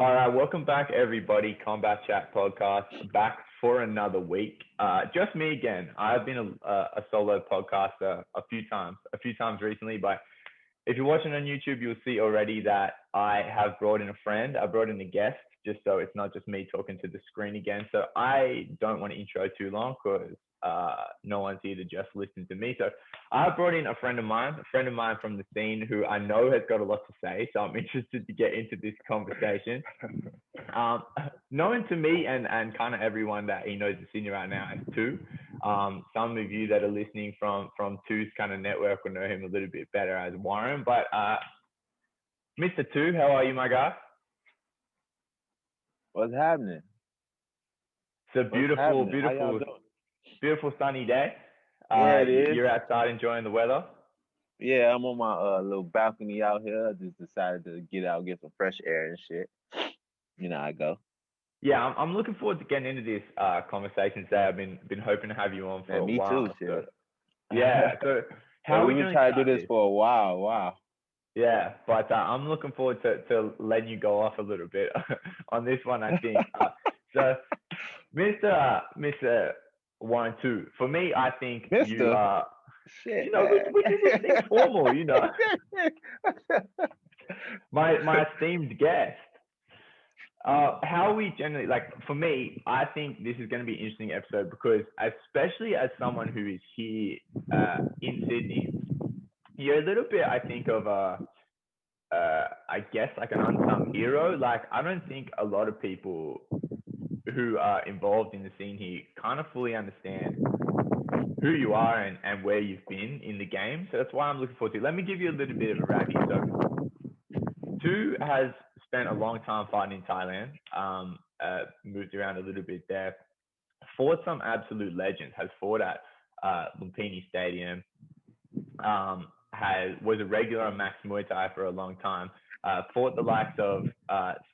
All right, welcome back, everybody. Combat Chat podcast back for another week. Just me again. I've been a solo podcaster a few times recently. But if you're watching on YouTube, you'll see already that I have brought in a friend. I brought in a guest, just so it's not just me talking to the screen again. So I don't want to intro too long because no one's here to just listen to me. So I brought in a friend of mine from the scene who I know has got a lot to say. So I'm interested to get into this conversation. Um, Known to me and kind of everyone that he knows is senior right now as two. Some of you that are listening from Two's kind of network will know him a little bit better as Warren. But Mr. Two, how are you, my guy? What's happening? It's a What's beautiful, happening? How y'all beautiful, doing? beautiful sunny day. Yeah, it is. You're outside enjoying the weather. Yeah, I'm on my little balcony out here. I just decided to get out, get some fresh air and shit. You know how I go. Yeah, I'm looking forward to getting into this conversation today. I've been hoping to have you on for Man, a me too, while. So shit. yeah, so how Yeah, are we we've been going to trying to start do this this? for a while. Wow. Yeah, but I'm looking forward to letting you go off a little bit on this one. I think so. Mr. One Two. For me, I think you Mister. are. Shit, Which man. is informal. My esteemed guest. How we generally like for me, I think this is going to be an interesting episode because especially as someone who is here in Sydney, you're a little bit, I think, of a I guess like an unsung hero. Like I don't think a lot of people who are involved in the scene here kind of fully understand who you are and where you've been in the game. So that's why I'm looking forward to it. Let me give you a little bit of a wrap here. So Two has spent a long time fighting in Thailand, moved around a little bit there, fought some absolute legends, has fought at Lumpini Stadium, was a regular on Max Muay Thai for a long time. Fought the likes of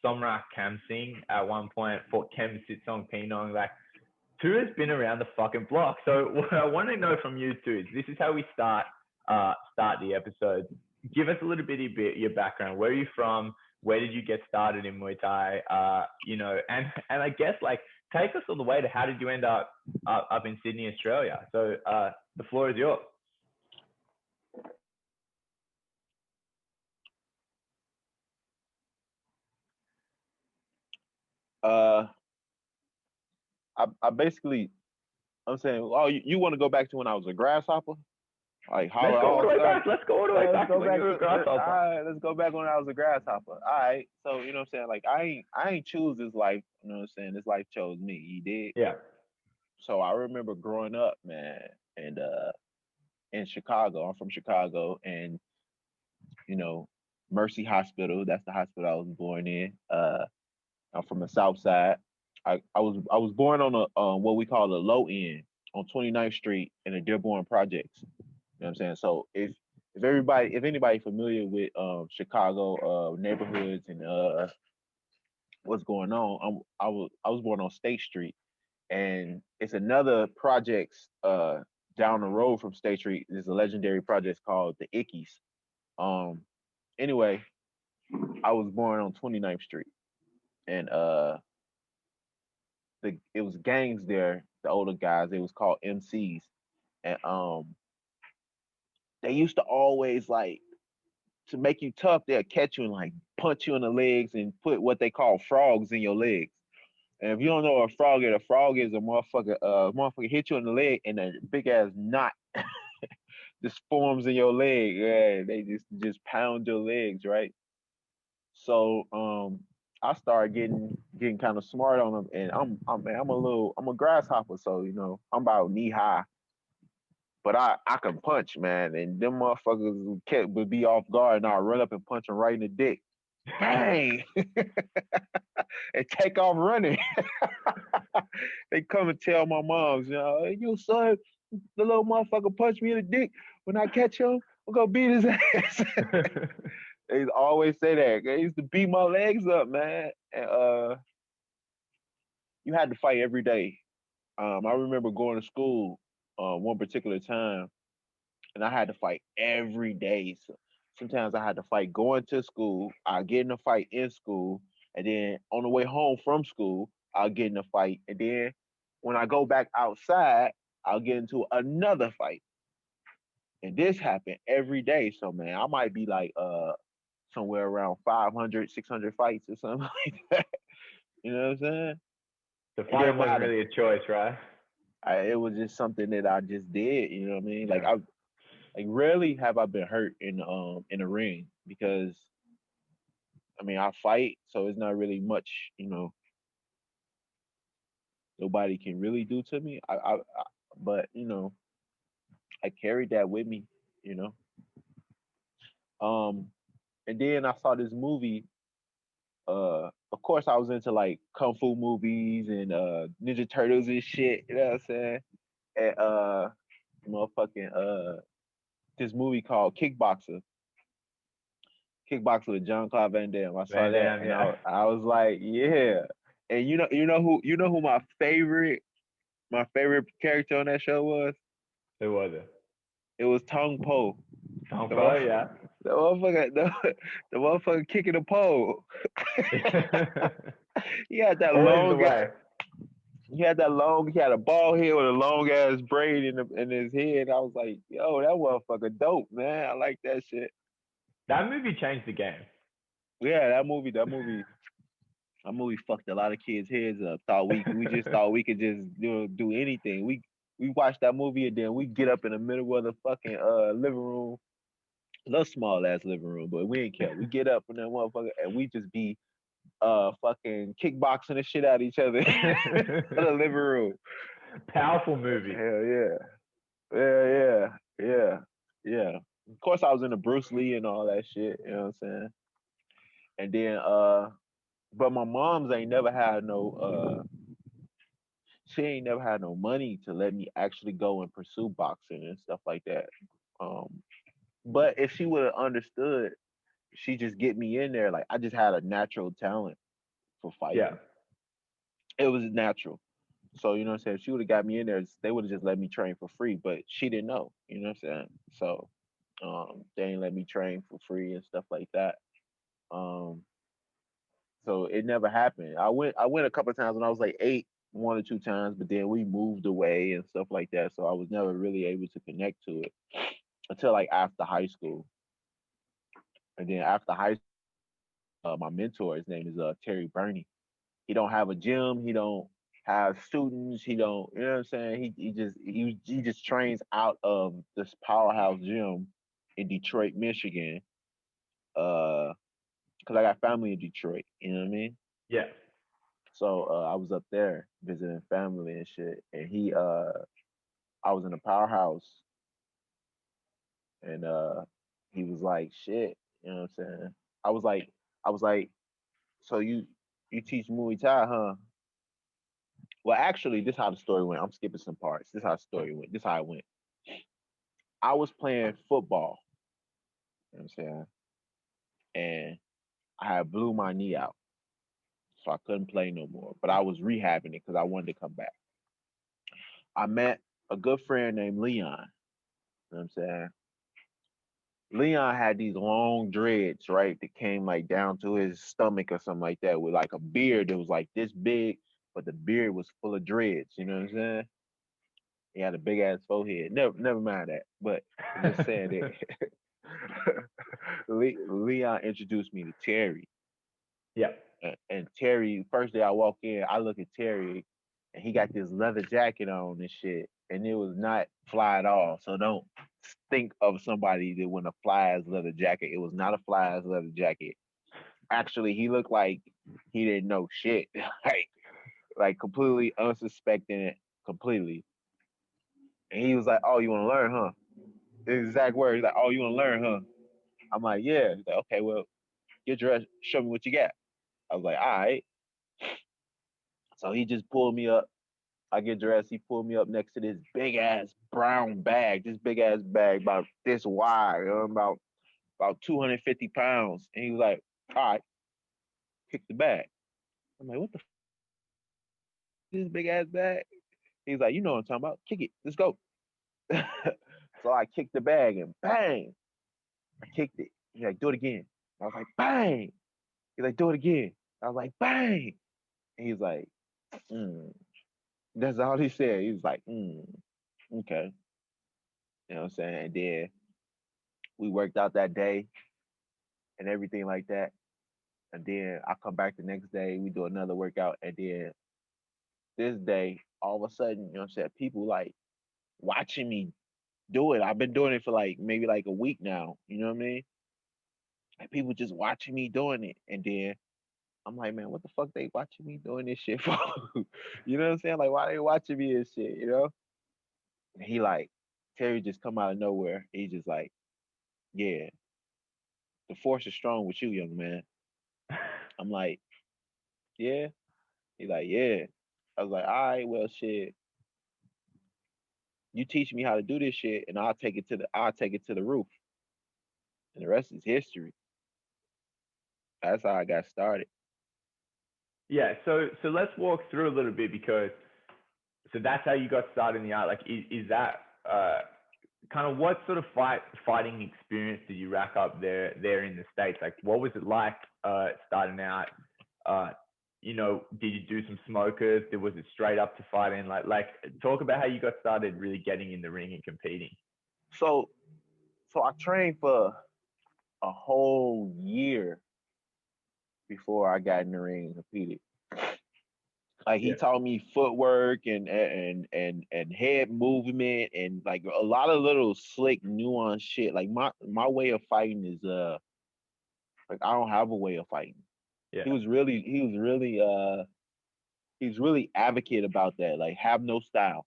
Somrak Khamsing at one point, fought Sitsongpeenong. Like, Two has been around the fucking block. So what I want to know from you two is this is how we start the episode. Give us a little bit of your background. Where are you from? Where did you get started in Muay Thai? And I guess like take us all the way to how did you end up in Sydney, Australia? So the floor is yours. uh, I basically, I'm saying, oh, you want to go back to when I was a grasshopper? Like how Let's it go all all the way started? back. Let's go all the way Let's back to go when you back were to a all grasshopper. right, let's go back when I was a grasshopper. All right. So, you know what I'm saying? Like I ain't choose this life, you know what I'm saying? This life chose me. He did. Yeah. So I remember growing up, man, and in Chicago. I'm from Chicago and you know, Mercy Hospital, that's the hospital I was born in. I'm from the South Side. I was born on a what we call the low end on 29th Street in the Dearborn Projects. You know what I'm saying? So if anybody familiar with Chicago neighborhoods and what's going on, I was born on State Street, and it's another projects down the road from State Street. There's a legendary project called the Ickies. Um, anyway, I was born on 29th Street, and it was gangs there. The older guys, it was called MCs, and they used to always like to make you tough. They'll catch you and like punch you in the legs and put what they call frogs in your legs. And if you don't know what a frog is a motherfucker hit you in the leg and a big ass knot just forms in your leg. Yeah, they just pound your legs, right? So I started getting kind of smart on them, and I'm a grasshopper, so I'm about knee high, but I can punch, man, and them motherfuckers would be off guard, and I'll run up and punch them right in the dick, bang, and take off running. They come and tell my moms, hey, your son, the little motherfucker punched me in the dick. When I catch him, I'm gonna beat his ass. They always say that. They used to beat my legs up, man. And you had to fight every day. I remember going to school one particular time, and I had to fight every day. So sometimes I had to fight going to school. I get in a fight in school, And then on the way home from school, I'll get in a fight. And then when I go back outside, I'll get into another fight. And this happened every day. So man, I might be like somewhere around 500, 600 fights or something like that. You know what I'm saying? The It didn't fighting wasn't matter. really a choice, right? It was just something that I just did. You know what I mean? Yeah. Like rarely have I been hurt in the ring because I mean I fight, so it's not really much. Nobody can really do to me. But I carried that with me. You know. Um, and then I saw this movie. Of course, I was into like kung fu movies and Ninja Turtles and shit. You know what I'm saying? And motherfucking this movie called Kickboxer with John Claude Van Damme. I saw Van that Damme, and yeah. I was like, yeah. And you know who my favorite character on that show was? Who was it? It was Tong Po. Tom The Poe, motherfucker, yeah. the motherfucker kicking the pole. He had that Always the long way. he had a bald head with a long ass braid in his head. I was like, yo, that motherfucker dope, man. I like that shit. That movie changed the game. Yeah, that movie fucked a lot of kids' heads up. We just thought we could just do anything. We watched that movie and then we get up in the middle of the fucking living room, a little small ass living room, but we ain't care. We get up in that motherfucker and we just be fucking kickboxing the shit out of each other in the living room. Powerful movie. Hell yeah. Yeah, yeah, yeah, yeah. Of course I was into Bruce Lee and all that shit, you know what I'm saying? And then but my mom's ain't never had no she ain't never had no money to let me actually go and pursue boxing and stuff like that. Um, but if she would have understood, she just get me in there. Like I just had a natural talent for Yeah. fighting. It was natural. So you know what I'm saying? If she would have got me in there, they would have just let me train for free. But she didn't know. You know what I'm saying? So they ain't let me train for free and stuff like that. Um, so it never happened. I went a couple of times when I was like 8, 1 or 2 times, but then we moved away and stuff like that. So I was never really able to connect to it until like after high school. And then after high school, my mentor, his name is Terry Burney. He don't have a gym. He don't have students. He don't, you know what I'm saying? He just trains out of this powerhouse gym in Detroit, Michigan. Because I got family in Detroit. You know what I mean? Yeah. So I was up there visiting family and shit, and I was in a powerhouse, and he was like, "Shit," you know what I'm saying? I was like, "So you teach Muay Thai, huh?" Well, actually, this is how the story went. I'm skipping some parts. This is how the story went. This is how it went. I was playing football, you know what I'm saying, and I had blew my knee out, so I couldn't play no more. But I was rehabbing it because I wanted to come back. I met a good friend named Leon. You know what I'm saying? Leon had these long dreads, right, that came like down to his stomach or something like that, with like a beard that was like this big, but the beard was full of dreads. You know what I'm saying? He had a big ass forehead. Never mind that. But I'm just saying that Leon introduced me to Terry. Yeah. And Terry, first day I walk in, I look at Terry, and he got this leather jacket on and shit, and it was not fly at all. So don't think of somebody that went a fly ass leather jacket. It was not a fly ass leather jacket. Actually, he looked like he didn't know shit, like completely unsuspecting it completely. And he was like, "Oh, you want to learn, huh?" His exact words, like, "Oh, you want to learn, huh?" I'm like, "Yeah." He's like, "Okay, well, get dressed. Show me what you got." I was like, "All right." So he just pulled me up. I get dressed. He pulled me up next to this big ass brown bag, this big ass bag about this wide, about 250 pounds. And he was like, "All right, kick the bag." I'm like, "What the this big ass bag?" He's like, "You know what I'm talking about. Kick it. Let's go." So I kicked the bag and bang, I kicked it. He's like, "Do it again." I was like, "Bang." He's like, "Do it again." I was like, bang. And he's like, mm. That's all he said. He was like, okay. You know what I'm saying? And then we worked out that day and everything like that. And then I come back the next day, we do another workout. And then this day, all of a sudden, you know what I'm saying? People like watching me do it. I've been doing it for like maybe like a week now. You know what I mean? Like people just watching me doing it. And then I'm like, man, what the fuck they watching me doing this shit for? You know what I'm saying? Like, why they watching me and shit, you know? And he like, Terry just come out of nowhere. He just like, yeah, the force is strong with you, young man. I'm like, yeah. He like, yeah. I was like, all right, well, shit. You teach me how to do this shit, and I'll take it to the roof, and the rest is history. That's how I got started. Yeah, so let's walk through a little bit because so that's how you got started in the art. Like, is that kind of what sort of fighting experience did you rack up there in the States? Like, what was it like starting out? Uh, did you do some smokers? Was it straight up to fighting? Like talk about how you got started really getting in the ring and competing. So, so I trained for a whole year before I got in the ring and competed. Like he Yeah. taught me footwork and head movement and like a lot of little slick nuanced shit. Like my way of fighting is like I don't have a way of fighting. Yeah. He's really advocate about that. Like have no style.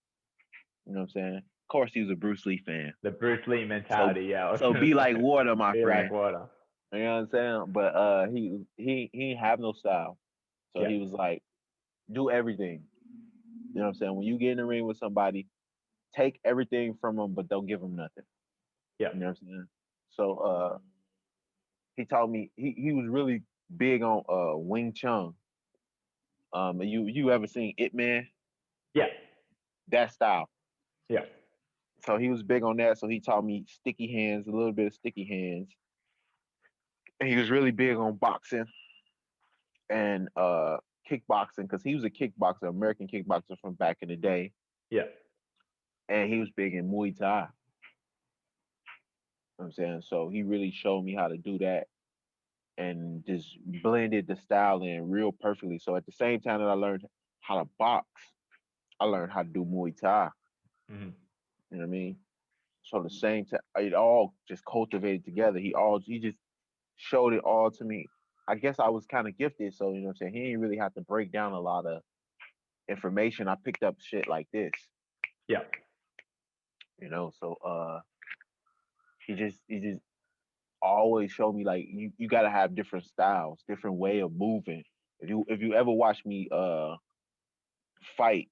You know what I'm saying? Of course he was a Bruce Lee fan. The Bruce Lee So mentality, yeah. I was so gonna be like say, water, my be like friend. water. You know what I'm saying? But he ain't have no style. So Yeah. he was like, do everything. You know what I'm saying? When you get in the ring with somebody, take everything from them, but don't give them nothing. Yeah. You know what I'm saying? So he taught me he was really big on Wing Chun. You ever seen It Man? Yeah. That style. Yeah. So he was big on that. So he taught me sticky hands, a little bit of sticky hands. And he was really big on boxing and kickboxing because he was a kickboxer, American kickboxer from back in the day. Yeah. And he was big in Muay Thai. You know what I'm saying? So he really showed me how to do that and just blended the style in real perfectly. So at the same time that I learned how to box, I learned how to do Muay Thai. Mm-hmm. You know what I mean? So the same time, it all just cultivated together. He just showed it all to me. I guess I was kind of gifted, so you know what I'm saying. He didn't really have to break down a lot of information. I picked up shit like this, Yeah. you know. So he just always showed me like you gotta have different styles, different way of moving. If you ever watch me fight,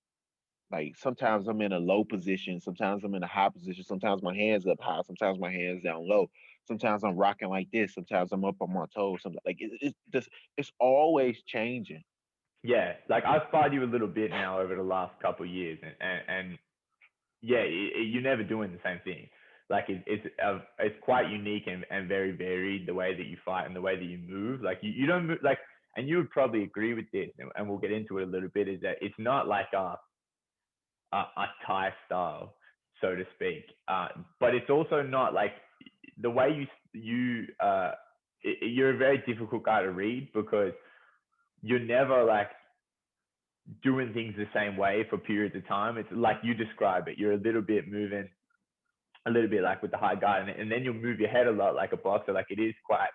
like sometimes I'm in a low position, sometimes I'm in a high position, sometimes my hands up high, sometimes my hands down low, sometimes I'm rocking like this, sometimes I'm up on my toes, something like it's just it's always changing. Yeah. Like I've spied you a little bit now over the last couple of years, and yeah, you're never doing the same thing. Like it's quite unique and very varied the way that you fight and the way that you move. Like you don't move like, and you would probably agree with this, and we'll get into it a little bit. Is that it's not like a Thai style, so to speak, but it's also not like the way you're a very difficult guy to read because you're never like doing things the same way for periods of time. It's like you describe it. You're a little bit moving a little bit like with the high guard, and then you'll move your head a lot like a boxer. Like it is quite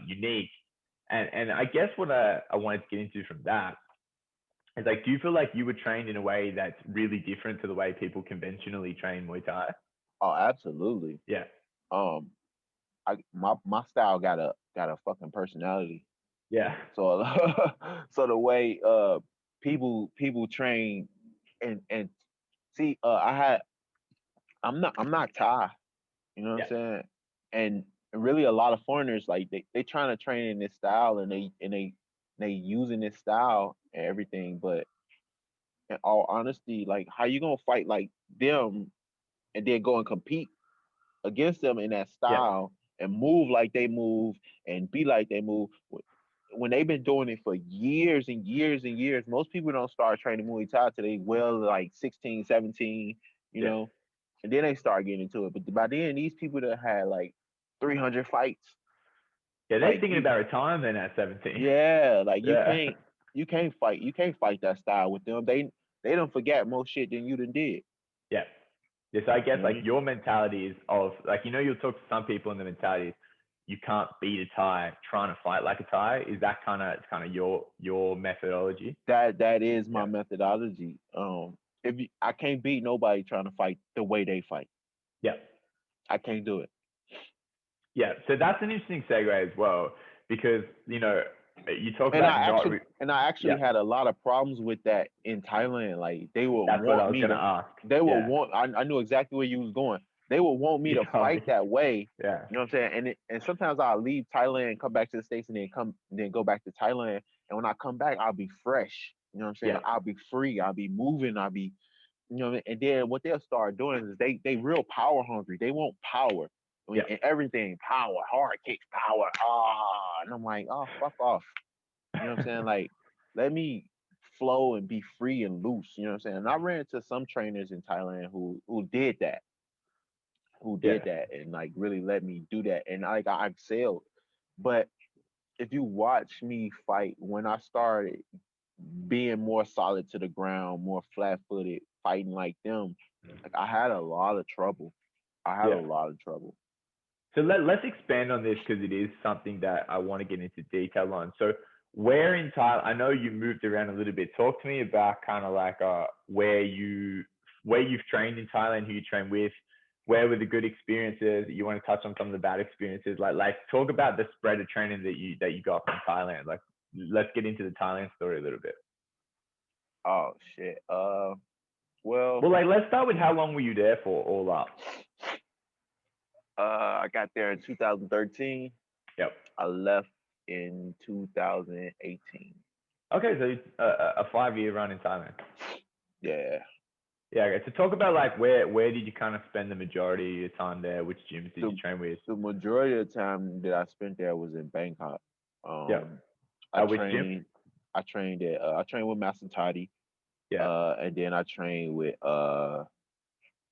unique. And I guess what I wanted to get into from that is like, do you feel like you were trained in a way that's really different to the way people conventionally train Muay Thai? Oh, absolutely. Yeah, Um, my style got a fucking personality. yeah, So so the way people train and see I'm not Thai, you know what I'm yeah, saying? And really a lot of foreigners like they trying to train in this style and they using this style and everything, but in all honesty, like how you gonna fight like them and then go and compete against them in that yeah, style and move like they move and be like they move? when they've been doing it for years and years and years, most people don't start training Muay Thai till they like 16, 17, you Yeah. know, and then they start getting into it. But by then, these people that had like 300 fights, Yeah, they're like thinking about retirement at 17. yeah, like Yeah. you can't fight that style with them. They don't forget more shit than you done did. Yeah. Yes, I guess You know what I like mean? your mentality is of like, you'll talk to some people and the mentality is you can't beat a Thai trying to fight like a Thai. Is that kind of your methodology? That is Yeah. my methodology. I can't beat nobody trying to fight the way they fight. Yeah. I can't do it. Yeah. So that's an interesting segue as well, because, you talk about not, I actually yeah, had a lot of problems with that in Thailand. Like that's what I was going to ask. Yeah. I knew exactly where you was going. They would want me You to told me. fight that way. Yeah. You know what I'm saying? And sometimes I'll leave Thailand, come back to the States, and then go back to Thailand. And when I come back, I'll be fresh. You know what I'm saying? Yeah. I'll be free. I'll be moving. I'll be, you know what I mean? And then what they'll start doing is they real power hungry. They want power. I mean, Yeah. and everything, power, hard kicks, power. And I'm like, oh, fuck off. You know what I'm saying? Like, let me flow and be free and loose. You know what I'm saying? And I ran into some trainers in Thailand who did that, Yeah. and like really let me do that. And I excelled. But if you watch me fight, when I started being more solid to the ground, more flat footed, fighting like them, like I had a lot of trouble. I had a Yeah. lot of trouble. So let's expand on this, because it is something that I want to get into detail on. So where in Thailand, I know you moved around a little bit. Talk to me about kind of like where you've trained in Thailand, who you train with, where were the good experiences. You want to touch on some of the bad experiences. Like talk about the spread of training that you got from Thailand. Like, let's get into the Thailand story a little bit. Oh shit. Well, Well, like let's start with how long were you there for all up? I got there in 2013. Yep. I left in 2018. Okay, so a 5-year run in Thailand. Yeah. Yeah, okay. So talk about like where did you kind of spend the majority of your time there? Which gyms did you train with? The majority of the time that I spent there was in Bangkok. Yeah. Which gym? I trained with Master Toddy. Yeah. And then I trained with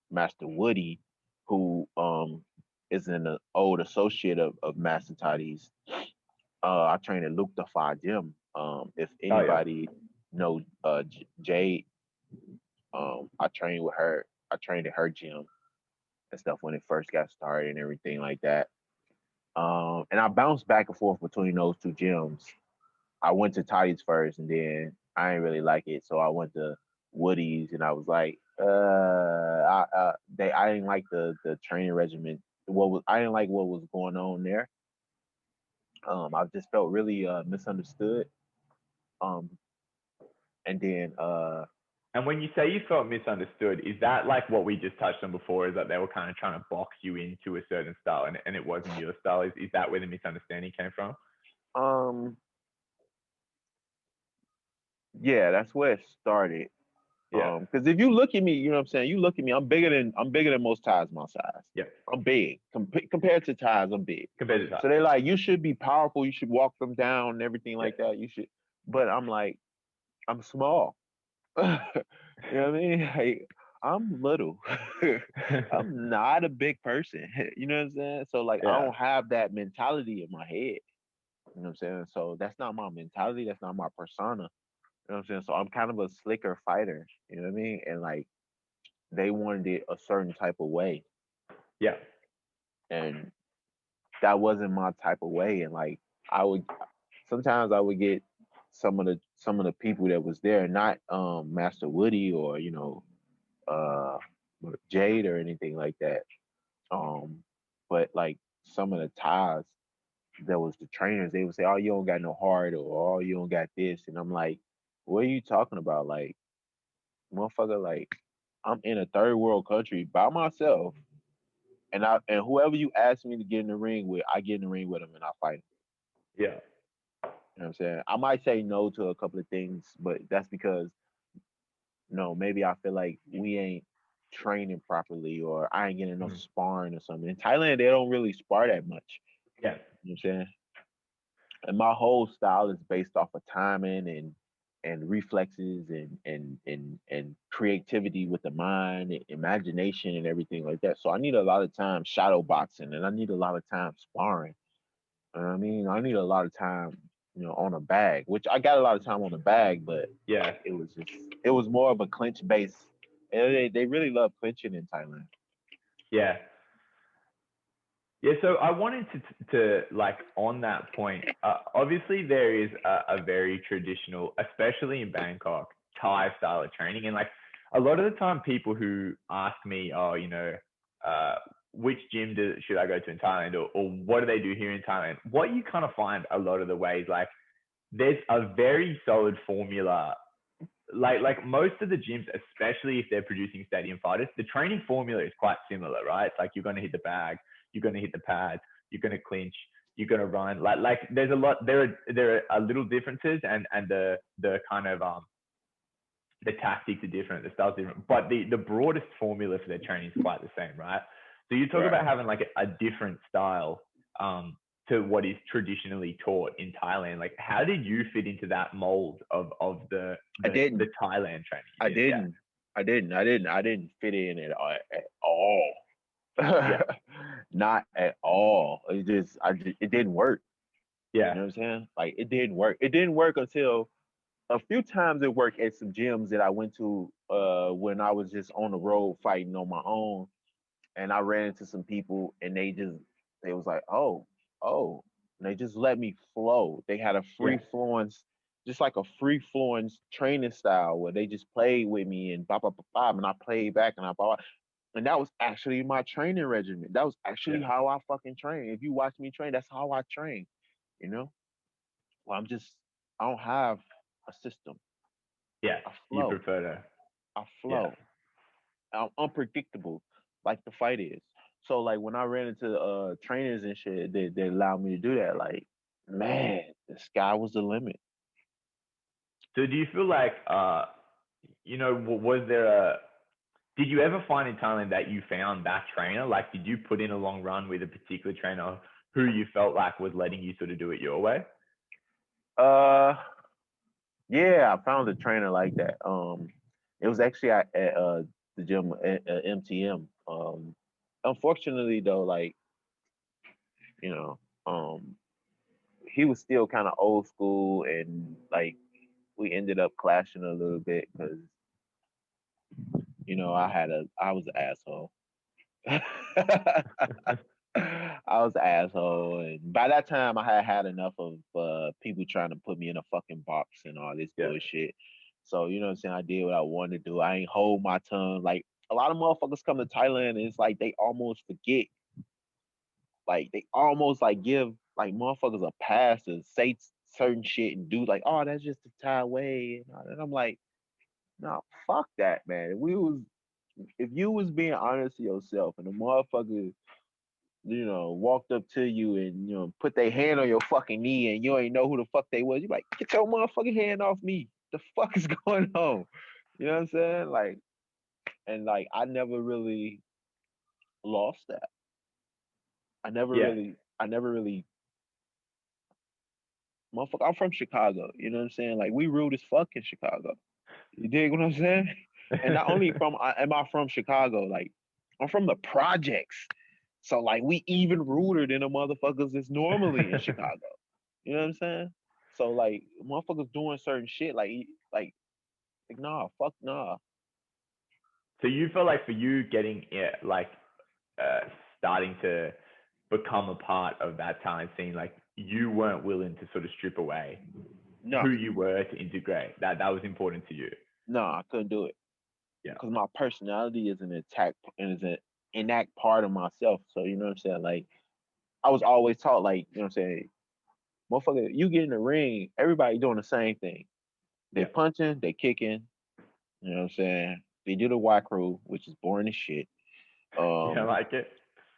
Master Woody, who is an old associate of Master Toddy's. I trained at Luke the Fa Gym. If anybody knows Jade, I trained with her. I trained at her gym and stuff when it first got started and everything like that. And I bounced back and forth between those two gyms. I went to Toddy's first, and then I didn't really like it, so I went to Woody's, and I was like, I didn't like the training regimen. I didn't like what was going on there. I just felt really misunderstood. Um, and then And when you say you felt misunderstood, is that like what we just touched on before? Is that they were kind of trying to box you into a certain style, and it wasn't your style? Is that where the misunderstanding came from? Yeah, that's where it started. Yeah. Because if you look at me, you know what I'm saying. You look at me, I'm bigger than most Thais my size. Yeah. I'm big compared to Thais. I'm big. Compared to that. So they're like, you should be powerful. You should walk them down and everything like that. You should. But I'm like, I'm small. You know what I mean? Like, I'm little. I'm not a big person. You know what I'm saying? So like, I don't have that mentality in my head. You know what I'm saying? So that's not my mentality. That's not my persona. You know what I'm saying? So I'm kind of a slicker fighter. You know what I mean? And like, they wanted it a certain type of way. Yeah. And that wasn't my type of way. And like, I would sometimes I would get some of the people that was there, not Master Woody or uh Jade or anything like that. But like some of the ties that was the trainers, they would say, "Oh, you don't got no heart," or "Oh, you don't got this," and I'm like, "What are you talking about? Like, motherfucker, like I'm in a third world country by myself, and whoever you ask me to get in the ring with, I get in the ring with them and I fight." Yeah. You know what I'm saying? I might say no to a couple of things, but that's because maybe I feel like we ain't training properly or I ain't getting enough sparring or something. In Thailand, they don't really spar that much. Yeah. You know what I'm saying? And my whole style is based off of timing and reflexes and creativity with the mind, and imagination and everything like that. So I need a lot of time shadow boxing, and I need a lot of time sparring. You know what I mean, I need a lot of time, on a bag, which I got a lot of time on the bag, but Yeah. it was more of a clinch base. And they really love clinching in Thailand. Yeah. Yeah, so I wanted to like on that point. Obviously, there is a very traditional, especially in Bangkok, Thai style of training, and like a lot of the time, people who ask me, oh, uh, which gym should I go to in Thailand, or what do they do here in Thailand? What you kind of find a lot of the ways, like there's a very solid formula. Like most of the gyms, especially if they're producing stadium fighters, the training formula is quite similar, right? It's like you're going to hit the bag, you're going to hit the pads, you're going to clinch, you're going to run. Like there's a lot. There are little differences, and the kind of the tactics are different, the styles are different, but the broadest formula for their training is quite the same, right? So you talk Right. about having like a different style to what is traditionally taught in Thailand. Like, how did you fit into that mold of I didn't. the Thailand training? I Yeah. didn't. I didn't fit in at all. Yeah. Not at all. It didn't work. You Yeah. know what I'm saying? Like it didn't work. It didn't work until a few times it worked at some gyms that I went to when I was just on the road fighting on my own, and I ran into some people and they was like, oh, and they just let me flow. They had a Yeah. free flowing, just like a free flowing training style where they just played with me and blah blah blah, blah and I played back and I blah, blah. And that was actually my training regimen. That was actually Yeah. how I fucking train. If you watch me train, that's how I train. You know, well, I don't have a system. Yeah. I You flow. prefer to. I Yeah. flow. I'm unpredictable, like the fight is. So like when I ran into trainers and shit, they allowed me to do that. Like, man, the sky was the limit. So do you feel like was there a did you ever find in Thailand that you found that trainer? Like, did you put in a long run with a particular trainer who you felt like was letting you sort of do it your way? Uh, yeah, I found a trainer like that. It was actually at the gym at MTM. Unfortunately though, like you know, he was still kind of old school, and like we ended up clashing a little bit because I was an asshole. I was an asshole, and by that time, I had had enough of people trying to put me in a fucking box and all this Yeah. bullshit. So you know what I'm saying? I did what I wanted to do. I ain't hold my tongue. Like a lot of motherfuckers come to Thailand, and it's like they almost forget. Like they almost like give like motherfuckers a pass to say certain shit and do like, oh, that's just the Thai way. And I'm like, no, fuck that, man. If you was being honest to yourself and the motherfucker, walked up to you and put their hand on your fucking knee and you ain't know who the fuck they was, you like, get your motherfucking hand off me. The fuck is going on? You know what I'm saying? Like, and like I never really lost that. Yeah. I never really motherfucker, I'm from Chicago. You know what I'm saying? Like we rude as fuck in Chicago. You dig what I'm saying? And not only am I from Chicago, like I'm from the projects. So like we even ruder than the motherfuckers that's normally in Chicago. You know what I'm saying? So like motherfuckers doing certain shit like nah, fuck nah. So you feel like for you getting uh, starting to become a part of that talent scene, like you weren't willing to sort of strip away No, who you were to integrate. That was important to you. no, I couldn't do it. Yeah. Because my personality is an attack and is an inact part of myself. So you know what I'm saying? Like I was always taught, like, you know what I'm saying, motherfucker, you get in the ring, everybody doing the same thing. They Yeah. punching, they kicking, you know what I'm saying? They do the Y crew, which is boring as shit. Yeah, I Um, like it.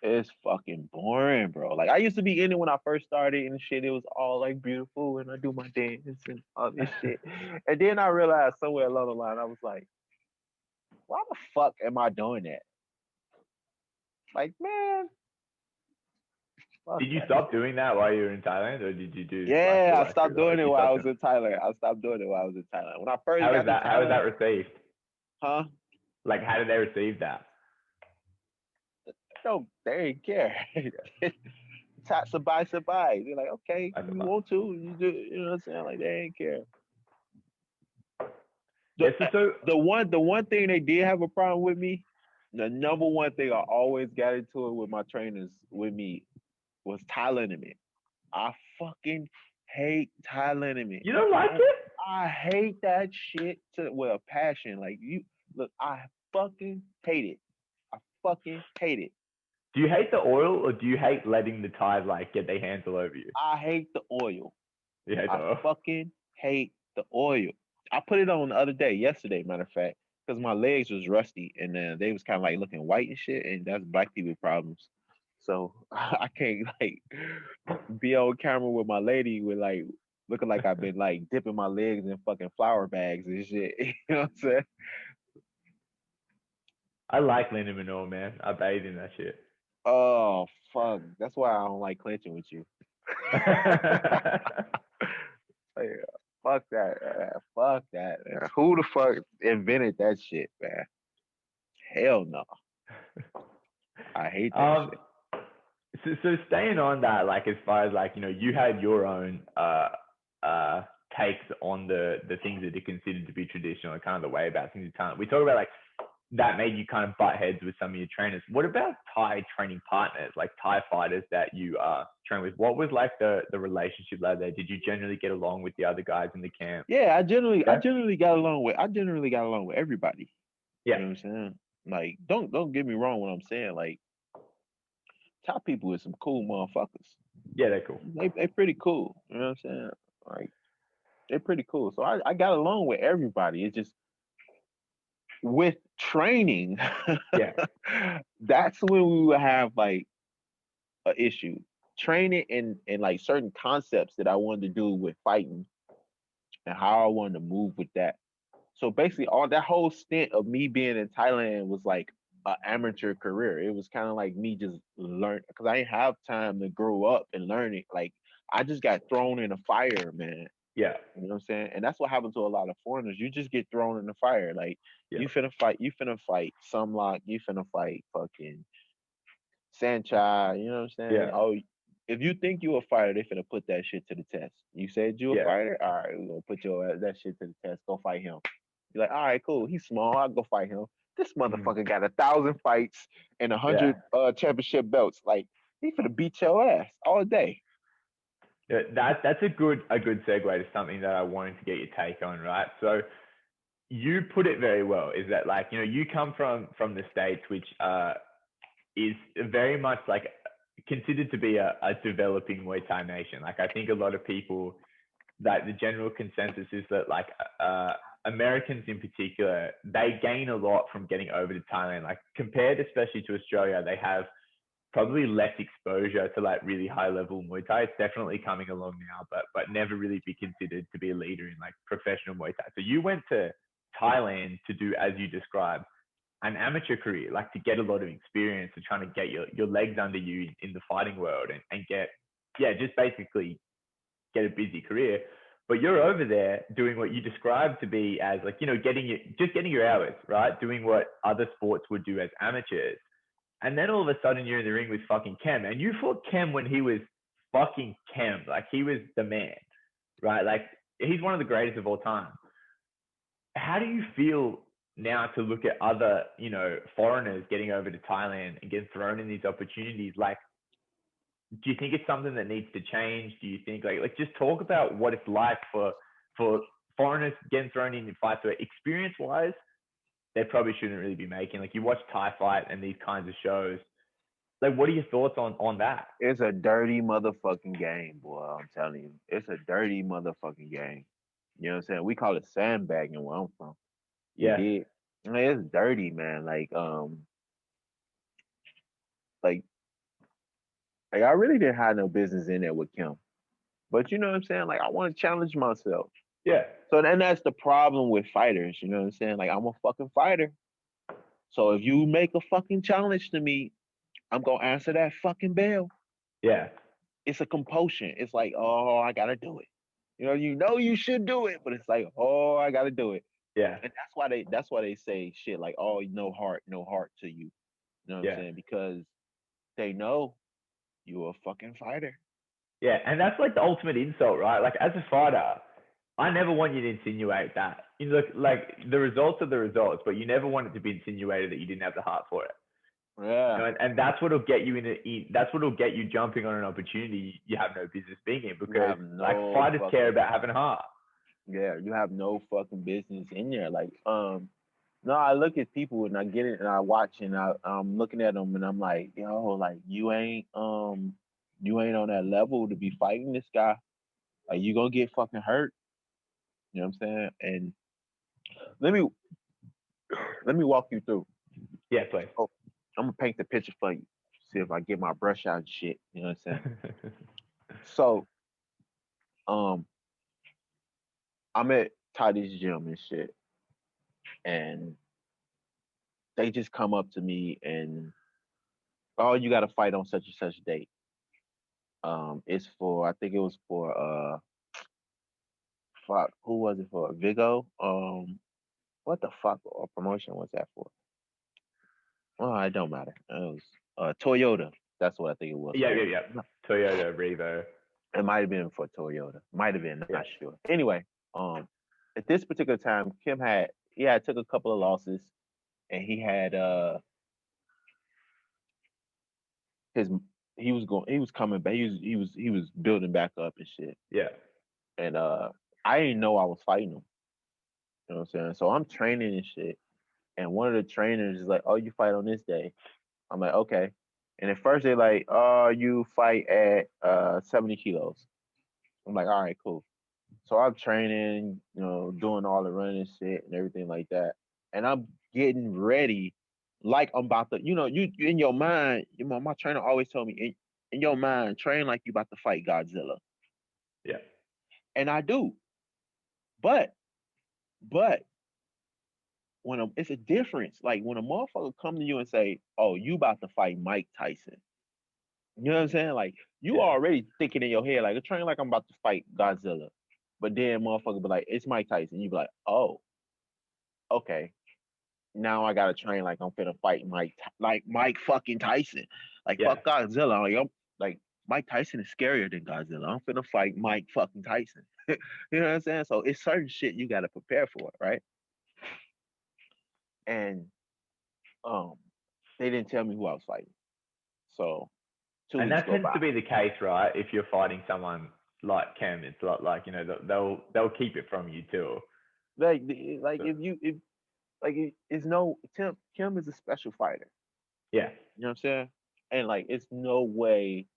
it's fucking boring, bro. Like I used to be in it when I first started and shit. It was all like beautiful and I do my dance and all this shit. And then I realized somewhere along the line, I was like, why the fuck am I doing that? Like, man, Fuck Did you that. stop doing that while you were in Thailand, or did you do like Yeah, the I white stopped food? Like doing it you while I stopped was doing in it. Thailand. I stopped doing it while I was in Thailand. When I first How was got to that? How was that Thailand, received? huh? Like, how did they receive that? No, they ain't care. Tats sabay sabay. They're like, okay, Like, you want to, you do. You know what I'm saying? Like they ain't care. The yeah, so the one thing they did have a problem with me. The number one thing I always got into it with my trainers with me was Thailand. I fucking hate Thailand. you don't like it? I hate that shit with a passion. Like you look, I fucking hate it. I fucking hate it. Do you hate the oil, or do you hate letting the Thais like get their hands all over you? I hate the oil. You hate the I oil. fucking hate the oil. I put it on the other day, yesterday, matter of fact, because my legs was rusty and they was kind of like looking white and shit, and that's black people problems. So I can't like be on camera with my lady with like looking like I've been like dipping my legs in fucking flour bags and shit. You know what I'm saying? I like liniment oil, man. I bathe in that shit. Oh fuck. That's why I don't like clinching with you. Yeah, fuck that. Fuck that. Man. Who the fuck invented that shit, man? Hell no. I hate that um, shit. so staying on that, like as far as like you had your own takes on the things that are considered to be traditional and kind of the way about things in Thailand. We talk about like that made you kind of butt heads with some of your trainers. What about Thai training partners, like Thai fighters that you train with? What was like the relationship like there? Did you generally get along with the other guys in the camp? Yeah, I Yeah. generally got along with everybody. You Yeah. know what I'm saying? Like, don't get me wrong when I'm saying like top people is some cool motherfuckers. Yeah, they're cool. They pretty cool. You know what I'm saying? Like they're pretty cool. So I got along with everybody. It's just with training, Yeah. that's when we would have like an issue. Training and like certain concepts that I wanted to do with fighting and how I wanted to move with that. So basically, all that whole stint of me being in Thailand was like an amateur career. It was kind of like me just learn because I didn't have time to grow up and learn it. Like I just got thrown in the fire, man. Yeah. You know what I'm saying? And that's what happens to a lot of foreigners. You just get thrown in the fire. Like Yeah. you finna fight Somrak, you finna fight fucking Sanchai, you know what I'm saying? Yeah. Oh, if you think you a fighter, they finna put that shit to the test. You said you a Yeah. fighter? All right, we're gonna put that shit to the test. Go fight him. You're like, all right, cool. He's small. I'll go fight him. This Mhm. motherfucker got 1,000 fights and 100 Yeah. championship belts. Like, he finna beat your ass all day. Yeah, that's a good segue to something that I wanted to get your take on, right? So you put it very well. Is that like you come from the States, which is very much like considered to be a developing Muay Thai nation. Like I think a lot of people that the general consensus is that like Americans in particular, they gain a lot from getting over to Thailand. Like compared especially to Australia, they have probably less exposure to like really high level Muay Thai. It's definitely coming along now, but never really be considered to be a leader in like professional Muay Thai. So you went to Thailand to do, as you described, an amateur career, like to get a lot of experience and trying to get your legs under you in the fighting world and get, yeah, just basically get a busy career. But you're over there doing what you described to be as like, getting your hours, right? Doing what other sports would do as amateurs. And then all of a sudden you're in the ring with fucking Kem. And you fought Kem when he was fucking Kem. Like he was the man, right? Like he's one of the greatest of all time. How do you feel now to look at other, foreigners getting over to Thailand and getting thrown in these opportunities? Like, do you think it's something that needs to change? Do you think like just talk about what it's like for foreigners getting thrown in fights where experience wise, they probably shouldn't really be making. Like you watch Thai Fight and these kinds of shows. Like, what are your thoughts on that? It's a dirty motherfucking game, boy. I'm telling you. It's a dirty motherfucking game. You know what I'm saying? We call it sandbagging where I'm from. You Yeah. did. I mean, it's dirty, man. Like, like I really didn't have no business in there with Kim. But you know what I'm saying? Like, I want to challenge myself. Yeah. So then that's the problem with fighters. You know what I'm saying? Like, I'm a fucking fighter. So if you make a fucking challenge to me, I'm gonna answer that fucking bell. Yeah. It's a compulsion. It's like, oh, I gotta do it. You know you should do it, but it's like, oh, I gotta do it. Yeah. And that's why they say shit like, oh, no heart to you. You know what I'm Yeah. saying? Because they know you're a fucking fighter. Yeah. And that's like the ultimate insult, right? Like as a fighter, I never want you to insinuate that. You look like the results are the results, but you never want it to be insinuated that you didn't have the heart for it. Yeah. And that's what'll get you that's what'll get you jumping on an opportunity you have no business being in, You because have like no fighters care fucking about having heart. yeah, you have no fucking business in there. Like, no, I look at people and I get it and I watch and I'm looking at them and I'm like, yo, like you ain't on that level to be fighting this guy. Like you gonna get fucking hurt. You know what I'm saying? And let me let me walk you through. Yeah, please. Oh, I'm gonna paint the picture for you. See if I get my brush out and shit. You know what I'm saying? So, um, I'm at Tidy's gym and shit, and they just come up to me and, oh, you got to fight on such and such date. It's for, I think it was for fuck, who was it for? Vigo. What the fuck or promotion was that for? Oh, it don't matter. It was Toyota. That's what I think it was Yeah, for. yeah, yeah. Toyota Revo. It might have been for Toyota. Might have been, Yeah. not sure. Anyway, at this particular time, Kim had took a couple of losses, and he had his he was coming back. He was building back up and shit. Yeah. And I didn't know I was fighting him. You know what I'm saying? So I'm training and shit. And one of the trainers is like, "Oh, you fight on this day." I'm like, "Okay." And at first they're like, "Oh, you fight at 70 kilos." I'm like, "All right, cool." So I'm training, doing all the running shit and everything like that. And I'm getting ready like I'm about to, you in your mind, my trainer always told me, in your mind, train like you about to fight Godzilla. Yeah. And I do. But, but it's a difference. Like when a motherfucker come to you and say, "Oh, you about to fight Mike Tyson." You know what I'm saying? Like you Yeah. already thinking in your head, like, train like I'm about to fight Godzilla. But then motherfucker be like, "It's Mike Tyson." You be like, "Oh, okay." Now I gotta train like I'm finna fight like Mike fucking Tyson. Like Yeah. fuck Godzilla. Like Mike Tyson is scarier than Godzilla. I'm finna fight Mike fucking Tyson. You know what I'm saying? So it's certain shit you gotta prepare for, right? And um, they didn't tell me who I was fighting. So two And weeks that go tends by. to be the case, right? If you're fighting someone like Cam, it's like they'll keep it from you too. Like So, if like it's no Kim is a special fighter. yeah. You know what I'm saying? And like it's no way.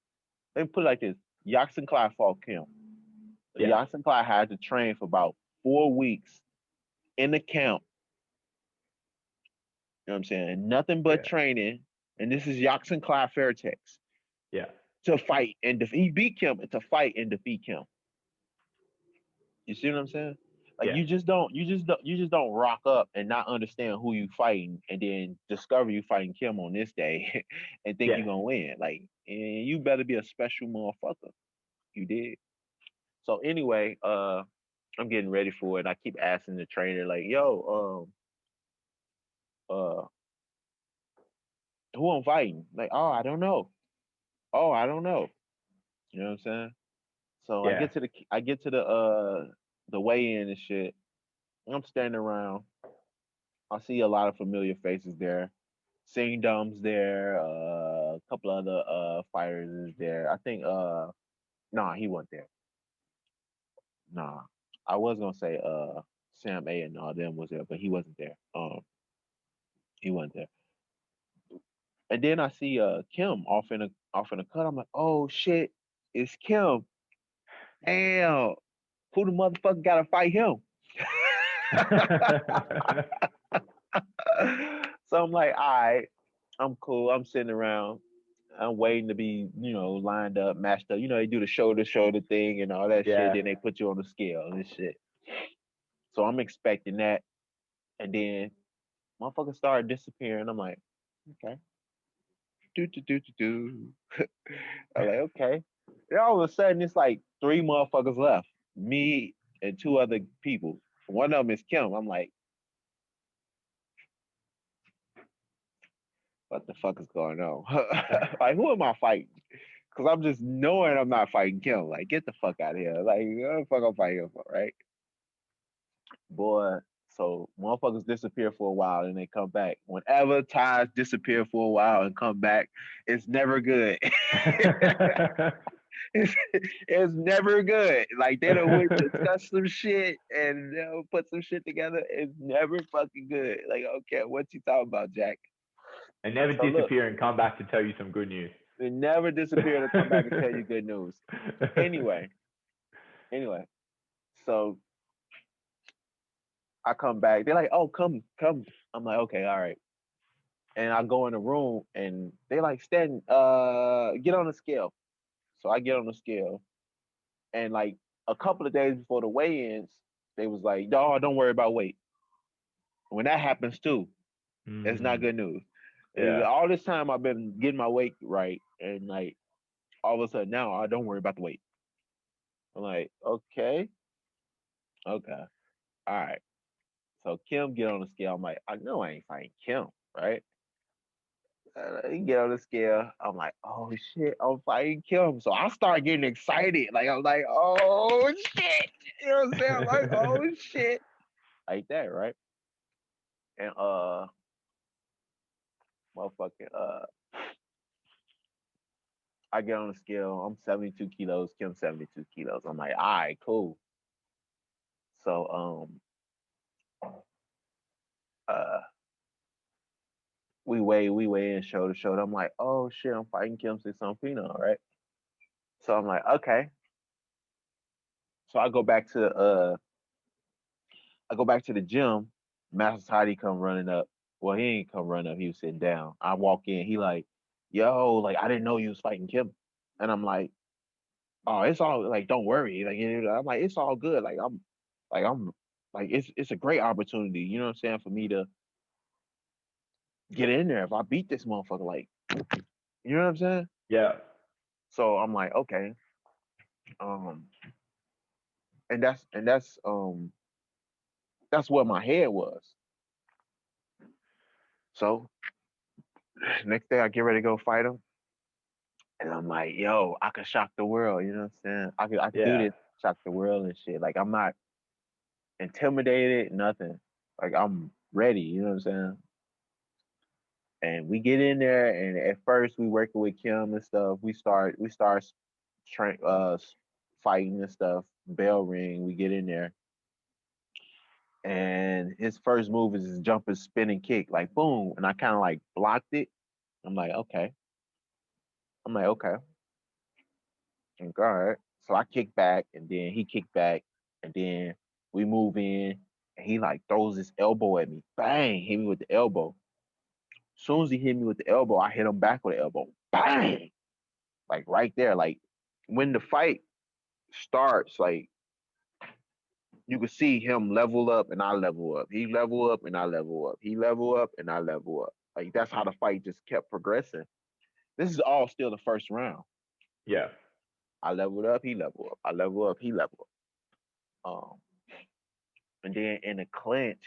Let me put it like this: Yaxon Clyde fought Kim. Yeah. Yaxon Clyde had to train for about 4 weeks in the camp. You know what I'm saying? Nothing but Yeah. training. And this is Yaxon Clyde Fairtex Yeah. to fight and defeat. He beat Kim to fight and defeat Kim. You see what I'm saying? Like Yeah. you just don't rock up and not understand who you fighting and then discover you fighting Kim on this day and think Yeah. you're gonna win. Like, and you better be a special motherfucker. You did. So anyway, I'm getting ready for it. I keep asking the trainer, like, yo, uh, who I'm fighting? Like, oh, I don't know. Oh, I don't know. You know what I'm saying? So Yeah. I get to the weigh in and shit. I'm standing around. I see a lot of familiar faces there. Sing Dom's there. A couple other fighters is there. I think nah, he wasn't there. Nah, I was gonna say Sam A and all them was there, but he wasn't there. He wasn't there. And then I see Kim off in a cut. I'm like, oh shit, it's Kim. Damn, who the motherfucker gotta fight him? So I'm like, all right, I'm cool. I'm sitting around. I'm waiting to be, lined up, matched up. They do the shoulder to shoulder thing and all that shit. Yeah. Then they put you on the scale and shit. So I'm expecting that. And then motherfuckers started disappearing. I'm like, okay. do do do do do. I'm like, okay. And all of a sudden, it's like three motherfuckers left. Me and two other people. One of them is Kim. I'm like, what the fuck is going on? Like, who am I fighting? Because I'm just knowing I'm not fighting Kim. Like, get the fuck out of here. Like, what the fuck I'm fighting him for, right? Boy, so motherfuckers disappear for a while and they come back. Whenever ties disappear for a while and come back, it's never good. it's never good. Like they don't went to discuss some shit and they'll put some shit together. It's never fucking good. Like, okay, what you talking about, Jack? They never So look, disappear and come back to tell you some good news. they never disappear to come back and tell you good news. Anyway, so I come back. They're like, oh, come. I'm like, okay, all right. And I go in the room and they like, Stan, get on the scale. So I get on the scale. And like a couple of days before the weigh-ins, they was like, no, don't worry about weight. When that happens too, it's not good news. Yeah. All this time I've been getting my weight right, and like all of a sudden now I don't worry about the weight. I'm like, okay, all right. So Kim get on the scale. I'm like, I know I ain't fighting Kim, right? He get on the scale. I'm like, oh shit, I'm fighting Kim. So I start getting excited. Like I'm like, oh shit. You know what I'm saying? I'm like, oh shit. Like that, right? And motherfucking I get on the scale. I'm 72 kilos. Kim 72 kilos. I'm like, all right, cool. So uh we weigh in shoulder to shoulder. I'm like, oh shit, I'm fighting Kim Sitsongpeenong, right? So I'm like, okay. So I go back to the gym. Master Tidy come running up. Well, he ain't come running up. He was sitting down. I walk in. He like, yo, like I didn't know you was fighting Kim. And I'm like, it's all like, don't worry. Like I'm like, it's all good. I'm like it's a great opportunity. You know what I'm saying, for me to get in there. If I beat this motherfucker, like, you know what I'm saying. Yeah. So I'm like, okay. Um, and that's what my head was. So next day I get ready to go fight him. And I'm like, yo, I could shock the world, you know what I'm saying? I could do Yeah. this, shock the world and shit. Like I'm not intimidated, nothing. Like I'm ready, you know what I'm saying? And we get in there, and at first we working with Kim and stuff. We start train fighting and stuff. Bell ring, we get in there, and his first move is his jumping spinning kick, like boom, and I kind of like blocked it. I'm like, okay. I'm like, okay. And all right. So I kick back, and then he kicked back, and then we move in, and he like throws his elbow at me. Bang! Hit me with the elbow. As soon as he hit me with the elbow, I hit him back with the elbow. Bang! Like right there. Like when the fight starts, like you can see him level up and I level up. He level up and I level up. He level up and I level up. Like that's how the fight just kept progressing. This is all still the first round. Yeah. I leveled up, he leveled up. I level up, he leveled up. And then in the clinch,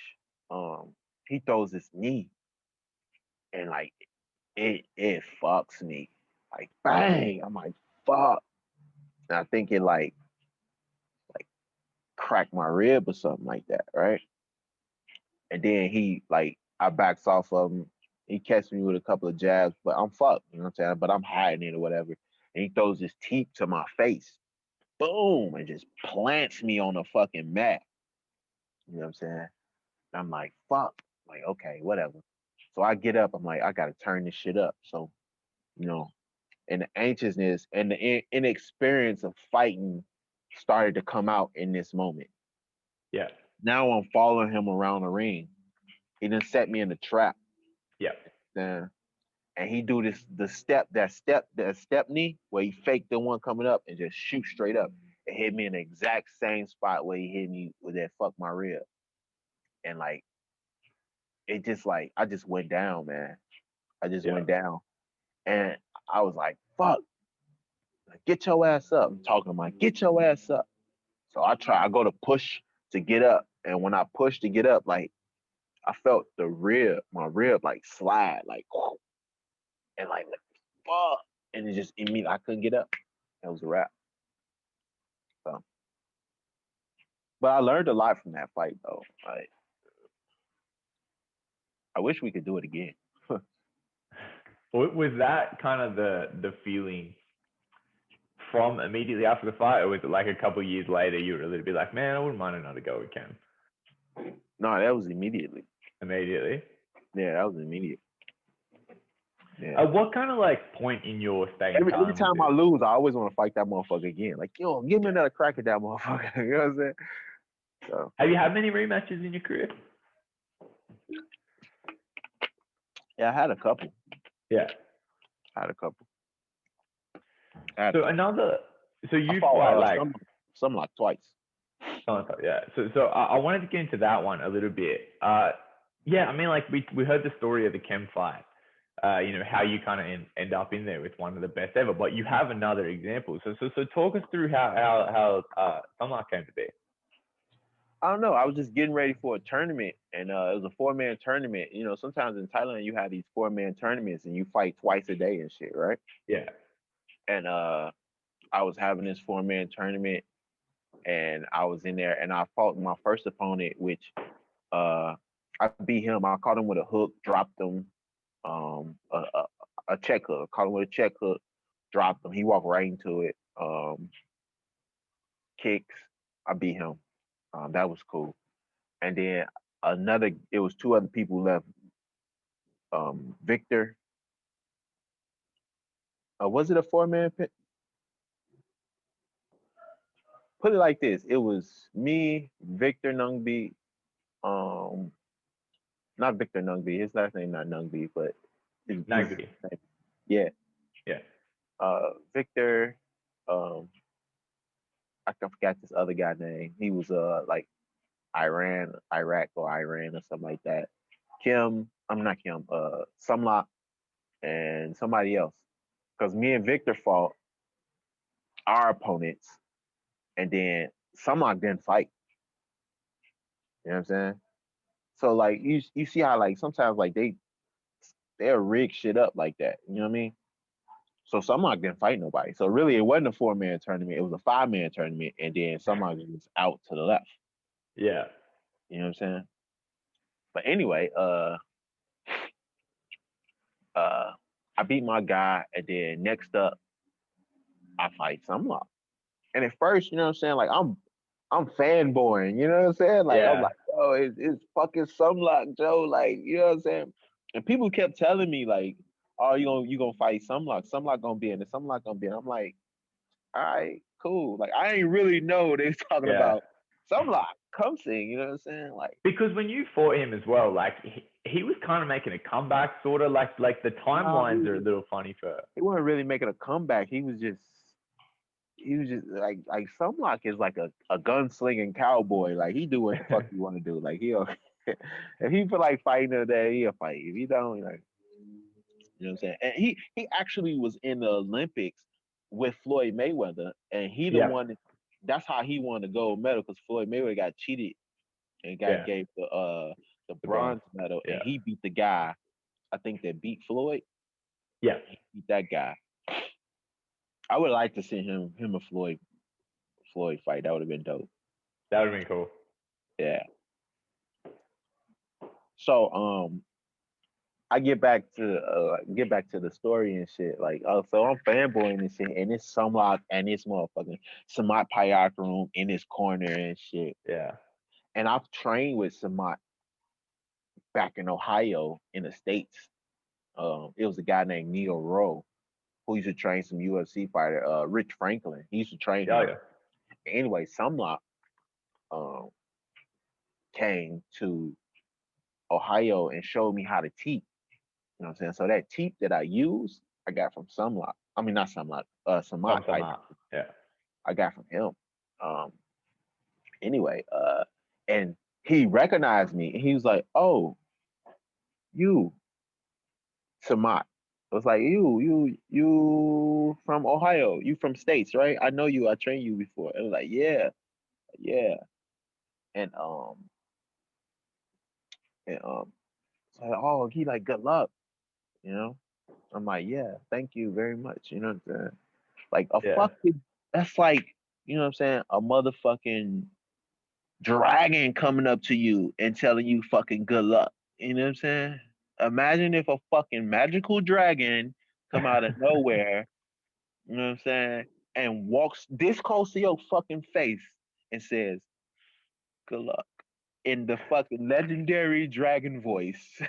um, he throws his knee and like it fucks me. Like bang. I'm like, fuck. And I think it like cracked my rib or something like that, right? And then he like I backs off of him. He catches me with a couple of jabs, but I'm fucked, you know what I'm saying? But I'm hiding it or whatever. And he throws his teeth to my face. Boom, and just plants me on the fucking mat. You know what I'm saying? I'm like, fuck. Like, okay, whatever. So I get up. I'm like, I gotta turn this shit up. So, you know, and the anxiousness and the inexperience of fighting started to come out in this moment. Yeah. Now I'm following him around the ring. He done set me in a trap. Yeah. Then and he do this that step knee where he faked the one coming up and just shoot straight up. It hit me in the exact same spot where he hit me with that fuck my rib. And like it just like I just went down, man. I just Yeah. went down. And I was like, fuck, get your ass up. I'm talking to my, get your ass up. So I go to push to get up. And when I push to get up, like I felt my rib like slide, like, and like, fuck. And it just immediately, I couldn't get up. It was a wrap. So, but I learned a lot from that fight though. Like, I wish we could do it again. Was that kind of the feeling from immediately after the fight, or was it like a couple of years later you were a little bit like, man, I wouldn't mind another go with Cam? No, that was immediately. Immediately? Yeah, that was immediate. Yeah. What kind of like point in your staying every calm? time I lose, I always want to fight that motherfucker again. Like, yo, give me another crack at that motherfucker. You know what I'm saying? So, have you had many rematches in your career? yeah, I had a couple. Yeah. I had a couple. So you fought, fight like some like twice. Yeah. So I wanted to get into that one a little bit. Yeah, I mean, like we heard the story of the Chem fight. You know, how you kind of end up in there with one of the best ever, but you have another example. So talk us through how Somrak came to be. I don't know. I was just getting ready for a tournament, and it was a 4-man tournament. You know, sometimes in Thailand you have these 4-man tournaments, and you fight twice a day and shit, right? Yeah. And I was having this 4-man tournament, and I was in there, and I fought my first opponent, which I beat him. I caught him with a hook, dropped him, a check hook. Caught him with a check hook, dropped him. He walked right into it. Kicks. I beat him. That was cool. And then it was 2 other people left. Victor. Was it a 4-man pit? Put it like this. It was me, Victor Nungbi, not Victor Nungbi. His last name not Nungbi, but Nungbi. Yeah. Yeah. Victor, I forgot this other guy name. He was like Iraq or Iran or something like that. I'm not Kim, Somrak and somebody else. Because me and Victor fought our opponents, and then Somrak didn't fight. You know what I'm saying? So like you see how like sometimes like they'll rig shit up like that. You know what I mean? So Somrak didn't fight nobody. So really it wasn't a 4-man tournament, it was a 5-man tournament, and then Somrak was out to the left. Yeah. You know what I'm saying? But anyway, I beat my guy, and then next up, I fight Somrak. And at first, you know what I'm saying, like I'm fanboying, you know what I'm saying? Like I'm like, oh, it's fucking Somrak, Joe. Like, you know what I'm saying? And people kept telling me like, oh, you gonna fight Somrak. Somrak gonna be in it. Somrak gonna be in it. I'm like, all right, cool. Like I ain't really know they was talking about Somrak, Khamsing, you know what I'm saying? Like, because when you fought him as well, like he was kind of making a comeback, sort of like the timelines are a little funny for. He wasn't really making a comeback. He was just like Somrak is like a gunslinging cowboy. Like he do what the fuck you want to do. Like he'll if he feel like fighting today, he'll fight. If he don't, like, you know what I'm saying? And he actually was in the Olympics with Floyd Mayweather, and he the one. That's how he won the gold medal, because Floyd Mayweather got cheated and gave the bronze medal, and he beat the guy, I think, that beat Floyd. Yeah, he beat that guy. I would like to see him and Floyd fight. That would have been dope. That would have been cool. Yeah. So I get back to the story and shit. Like, so I'm fanboying and shit, and it's Somrak and this motherfucking Samad Payak room in his corner and shit. Yeah. And I've trained with Samad back in Ohio in the States. It was a guy named Neil Rowe who used to train some UFC fighter, Rich Franklin. He used to train him. Yeah. Anyway, Somrak came to Ohio and showed me how to teep. You know what I'm saying? So that teep that I use, I got from Somrak. I mean, not Somrak, Samad. Yeah. I got from him. Anyway, and he recognized me. And he was like, "Oh, you, Samad." It was like you from Ohio, you from States, right? I know you. I trained you before. It was like, yeah, yeah, and and so oh, he like good luck, you know. I'm like, yeah, thank you very much. You know what I'm saying? Like a Yeah. fucking that's like, you know what I'm saying? A motherfucking dragon coming up to you and telling you fucking good luck. You know what I'm saying? Imagine if a fucking magical dragon come out of nowhere, you know what I'm saying, and walks this close to your fucking face and says, good luck in the fucking legendary dragon voice.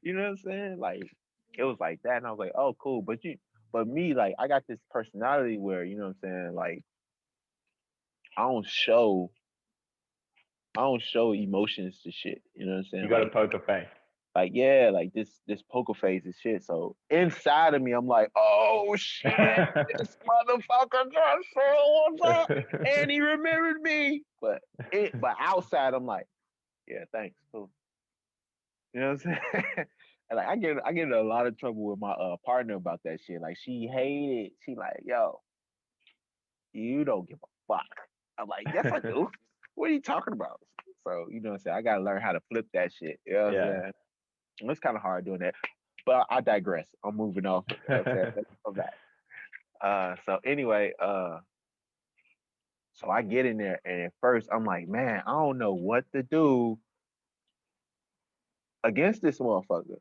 You know what I'm saying? Like it was like that, and I was like, oh, cool. But me, like, I got this personality where, you know what I'm saying, like, I don't show, I don't show emotions to shit. You know what I'm You saying? got a poker face. Like yeah, like this poker face and shit. So inside of me, I'm like, oh shit, this motherfucker just said what's up, and he remembered me. But outside, I'm like, yeah, thanks, cool. You know what I'm saying? And like I get in a lot of trouble with my partner about that shit. Like she hated. She like, yo, you don't give a fuck. I'm like, yes, I do. What are you talking about? So you know what I'm saying? I gotta learn how to flip that shit. You know what I'm Yeah. saying? It's kind of hard doing that. But I digress. I'm moving off. You know what I'm saying? Let's come back. So anyway, so I get in there and at first I'm like, man, I don't know what to do against this motherfucker.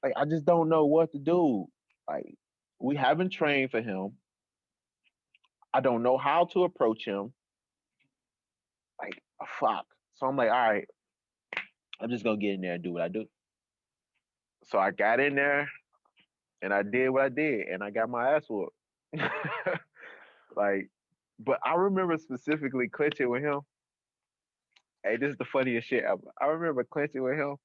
Like I just don't know what to do. Like we haven't trained for him. I don't know how to approach him. Like fuck. So I'm like, all right, I'm just gonna get in there and do what I do. So I got in there and I did what I did and I got my ass whooped. Like, but I remember specifically clinching with him. Hey, this is the funniest shit ever. I remember clinching with him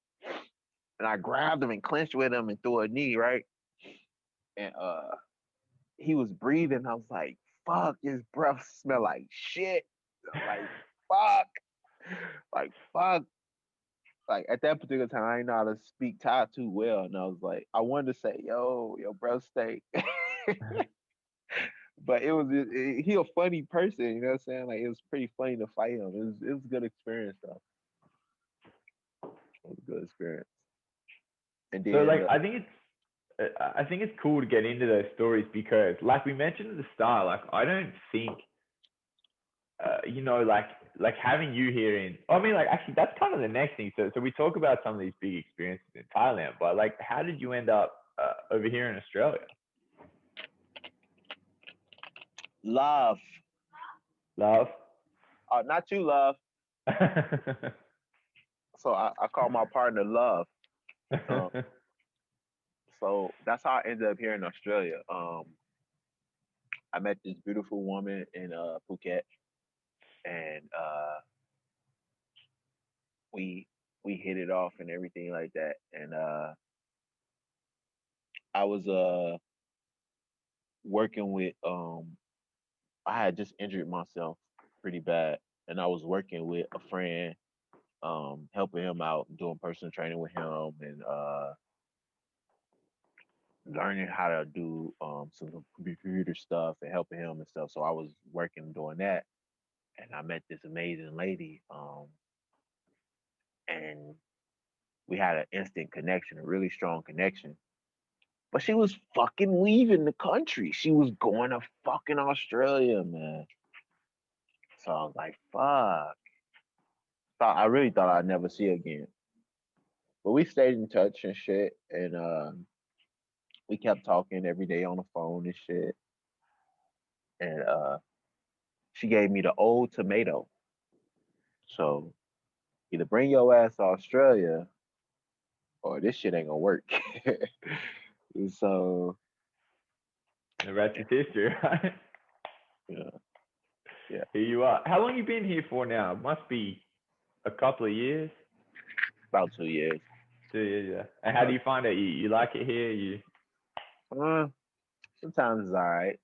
and I grabbed him and clinched with him and threw a knee, right? And he was breathing. I was like, fuck, his breath smell like shit. I'm like, fuck. Like, fuck. Like at that particular time, I didn't know how to speak Thai too well. And I was like, I wanted to say, yo, your breath stink. But he a funny person, you know what I'm saying? Like it was pretty funny to fight him. It was a good experience though. It was a good experience. And So then like I think it's cool to get into those stories because like we mentioned at the start, like I don't think like having you here in I mean like actually that's kind of the next thing. So we talk about some of these big experiences in Thailand, but like how did you end up over here in Australia? love. Love. Not you, love. So I call my partner Love. Um, so that's how I ended up here in Australia. I met this beautiful woman in Phuket, and we we hit it off and everything like that. And I was working with I had just injured myself pretty bad, and I was working with a friend, helping him out, doing personal training with him, and learning how to do some computer stuff and helping him and stuff. So I was working doing that, and I met this amazing lady, and we had an instant connection, a really strong connection. But she was fucking leaving the country. She was going to fucking Australia, man. So I was like, fuck. I really thought I'd never see her again. But we stayed in touch and shit, and we kept talking every day on the phone and shit. And she gave me the old tomato. So either bring your ass to Australia or this shit ain't gonna work. So The rest is history, right? yeah, yeah, Here you are. How long you been here for now? Must be a couple of years. about 2 years. 2 years, yeah. And how do you find it? You like it here? You Uh, sometimes it's all right.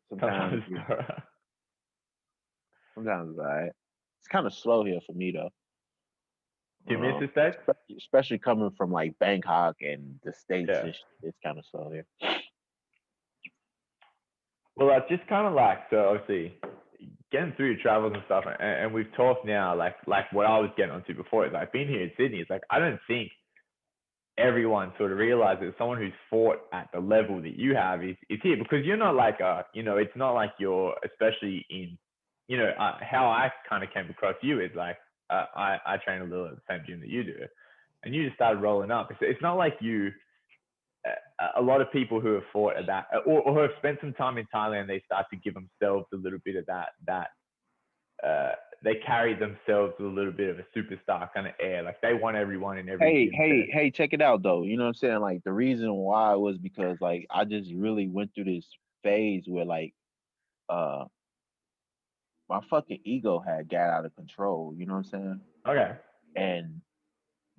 Sometimes, sometimes it's alright. sometimes it's all right. It's kind of slow here for me though. Do you miss the States? Especially coming from like Bangkok and the States, Yeah. it's kind of slow there. Well, that's just kind of like, so obviously getting through your travels and stuff, and we've talked now, like what I was getting onto before is like being here in Sydney. It's like I don't think everyone sort of realizes someone who's fought at the level that you have is here, because you're not like it's not like you're, especially in, how I kind of came across you is like, I train a little at the same gym that you do, and you just started rolling up. It's not like you, a lot of people who have fought at that, or who have spent some time in Thailand, they start to give themselves a little bit of that they carry themselves with a little bit of a superstar kind of air. Like they want everyone in every gym. Hey, check it out though. You know what I'm saying? Like the reason why was because like I just really went through this phase where like uh my fucking ego had got out of control. You know what I'm saying? Okay. And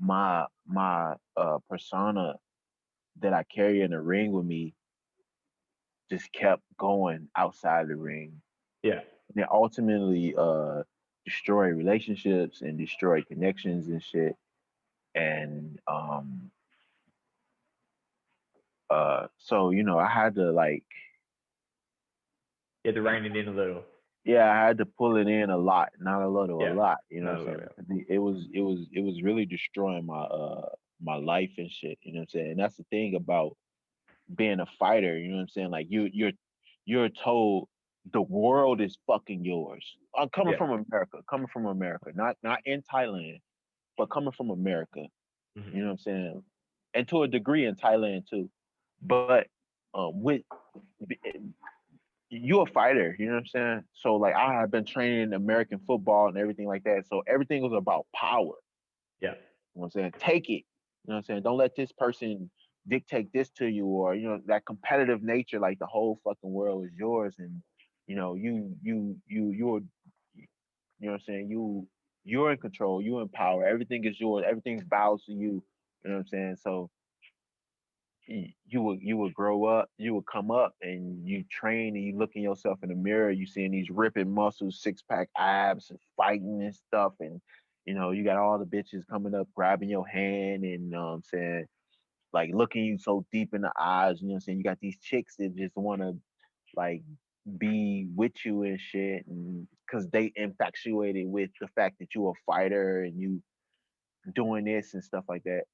my persona that I carry in the ring with me just kept going outside the ring. Yeah. And it ultimately destroy relationships and destroy connections and shit. And so I had to like, You had to rein it in a little. yeah, I had to pull it in a lot, not a little, a Yeah. lot. You know Not a what I'm little. saying? It was really destroying my life and shit. You know what I'm saying? And that's the thing about being a fighter. You know what I'm saying? Like you're told the world is fucking yours. I'm coming Yeah. coming from America, not in Thailand, but coming from America. Mm-hmm. You know what I'm saying? And to a degree in Thailand too. But with you're a fighter, you know what I'm saying? So like I have been training in American football and everything like that. So everything was about power. Yeah. You know what I'm saying? Take it. You know what I'm saying? Don't let this person dictate this to you, or that competitive nature, like the whole fucking world is yours, and you're what I'm saying? You're in control, you're in power, everything is yours, everything's bows to you. You know what I'm saying? So you would grow up, you would come up and you train and you look in yourself in the mirror, you seeing these ripping muscles, six pack abs and fighting and stuff, and you got all the bitches coming up grabbing your hand and I'm saying, like looking you so deep in the eyes, you know what I'm saying? You got these chicks that just wanna like be with you and shit, and because they infatuated with the fact that you're a fighter and you doing this and stuff like that.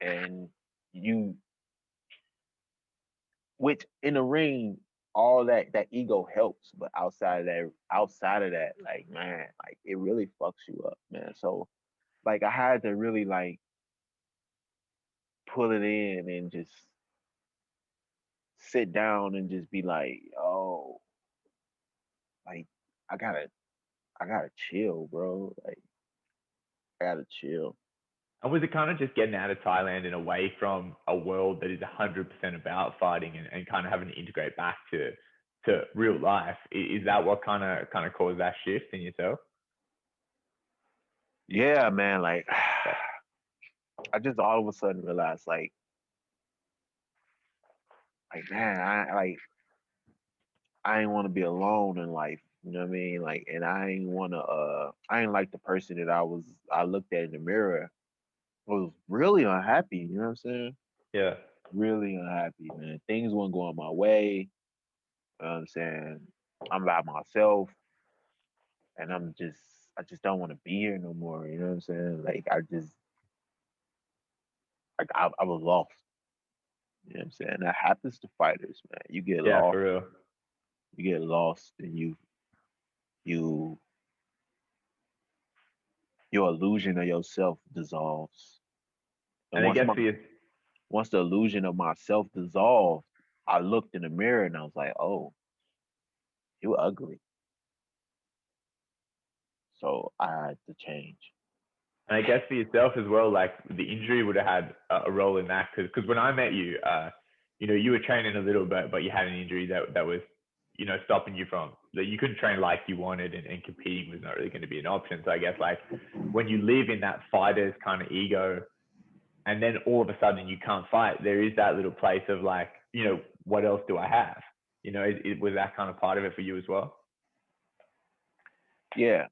And you which in the ring, all that ego helps, but outside of that, like man, like it really fucks you up, man. So like I had to really like pull it in and just sit down and just be like, oh, like I gotta I gotta chill, bro. Like I gotta chill. And was it kind of just getting out of Thailand and away from a world that is 100% about fighting, and kind of having to integrate back to real life? Is that what kind of caused that shift in yourself? Yeah, man. Like Yeah. I just all of a sudden realized, like man, I ain't want to be alone in life. You know what I mean? Like, and I ain't like the person that I looked at in the mirror. I was really unhappy. You know what I'm saying? Yeah. Really unhappy, man. Things weren't going my way. You know what I'm saying? I'm by myself, and I just don't want to be here no more. You know what I'm saying? Like, I was lost. You know what I'm saying? That happens to fighters, man. Yeah, for real. You get lost, and you your illusion of yourself dissolves. And And I guess for you, once the illusion of myself dissolved, I looked in the mirror and I was like, oh, you ugly. So I had to change. and I guess for yourself as well, like the injury would have had a role in that, because when I met you, you were training a little bit, but you had an injury that was, stopping you from that. You couldn't train like you wanted, and competing was not really going to be an option. So I guess like when you live in that fighter's kind of ego, and then all of a sudden you can't fight, there is that little place of like, what else do I have? Was that kind of part of it for you as well? Yeah.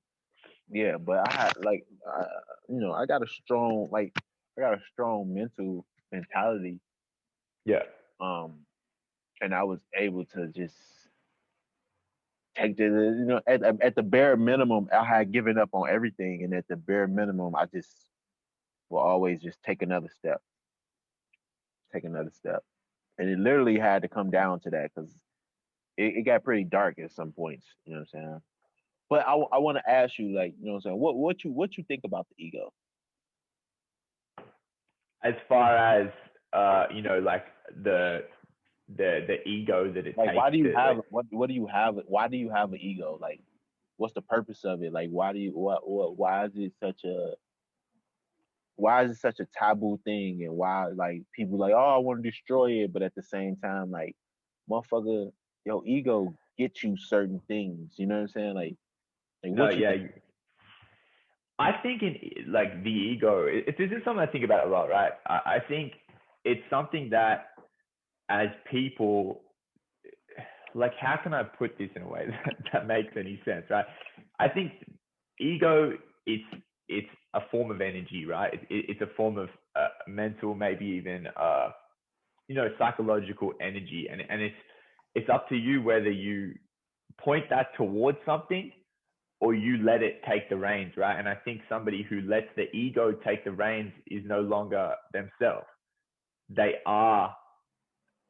Yeah, but I had like, I got a strong mental mentality. Yeah. And I was able to just take at the bare minimum, I had given up on everything, and at the bare minimum, I just will always just take another step, and it literally had to come down to that because it got pretty dark at some points. You know what I'm saying? But I want to ask you, like, you know what I'm saying, what you think about the ego? As far as like the the ego that it Like, takes why do you to have like. what do you have? Why do you have an ego? Like, what's the purpose of it? Like, why do you why is it such a taboo thing? And why, like, people like, oh, I want to destroy it, but at the same time, like, motherfucker, your ego gets you certain things. You know what I'm saying? Like No, what you yeah. think? I think in like the ego, this is something I think about a lot, right? I think it's something that as people, like, how can I put this in a way that makes any sense, right? I think ego, it's it's a form of energy, right? It's a form of mental, maybe even psychological energy, and it's up to you whether you point that towards something or you let it take the reins, right? And I think somebody who lets the ego take the reins is no longer themselves. They are,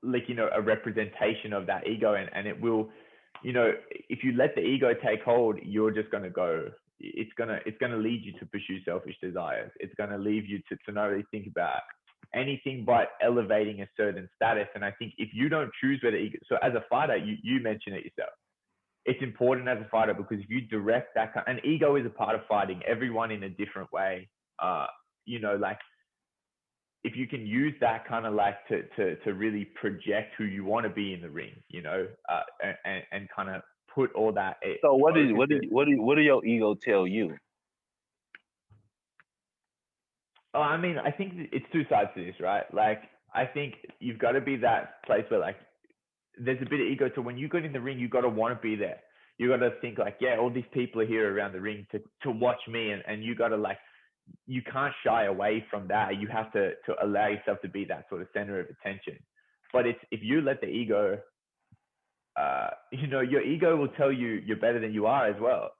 like, a representation of that ego, and it will, if you let the ego take hold, you're just going to go, it's gonna lead you to pursue selfish desires. It's going to leave you to not really think about anything but elevating a certain status. And I think if you don't choose where the ego, so as a fighter, you mentioned it yourself, it's important as a fighter, because if you direct that and ego is a part of fighting, everyone in a different way. Like, if you can use that kind of like to really project who you want to be in the ring, and kind of put all that So focus in. what do your ego tell you? Oh, I mean, I think it's two sides to this, right? Like, I think you've got to be that place where, like, there's a bit of ego to when you get in the ring, you got to want to be there. You got to think like, yeah, all these people are here around the ring to watch me, and you got to, like, you can't shy away from that. You have to allow yourself to be that sort of center of attention. But if you let the ego, your ego will tell you you're better than you are as well.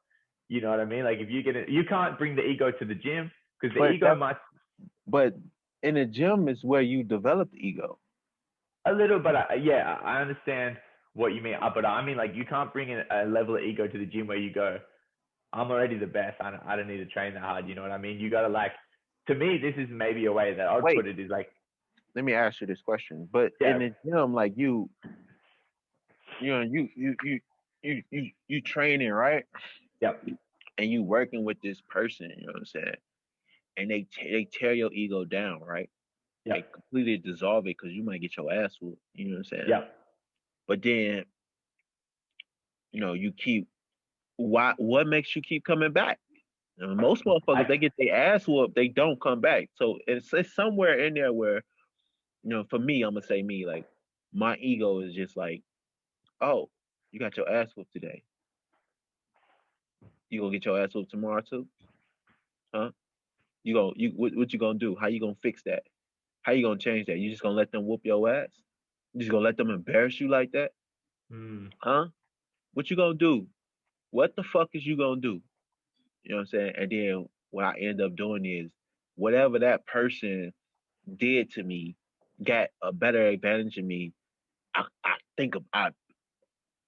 You know what I mean? Like, if you get it, you can't bring the ego to the gym, because the But ego might but in the gym is where you develop the ego. a little, but yeah, I understand what you mean. But I mean, like, you can't bring in a level of ego to the gym where you go, I'm already the best. I don't need to train that hard. You know what I mean? You got to, like, to me, this is maybe a way that I would Wait, put it is like, let me ask you this question. But in yeah, the gym, like you know, you training, right? yeah, And you working with this person, you know what I'm saying? And they tear your ego down, right? yeah, They completely dissolve it because you might get your ass whooped, you know what I'm saying? yeah. But then, you keep what makes you keep coming back? Most I motherfuckers, they get their ass whooped, they don't come back. So it's somewhere in there where, for me, I'm gonna say me, like, my ego is just like, oh, you got your ass whooped today. You gonna get your ass whooped tomorrow too? Huh? What you gonna do? How you gonna fix that? How you gonna change that? You just gonna let them whoop your ass? You just gonna let them embarrass you like that? mm, Huh? What you gonna do? What the fuck is you gonna do? You know what I'm saying? And then what I end up doing is whatever that person did to me got a better advantage of me. I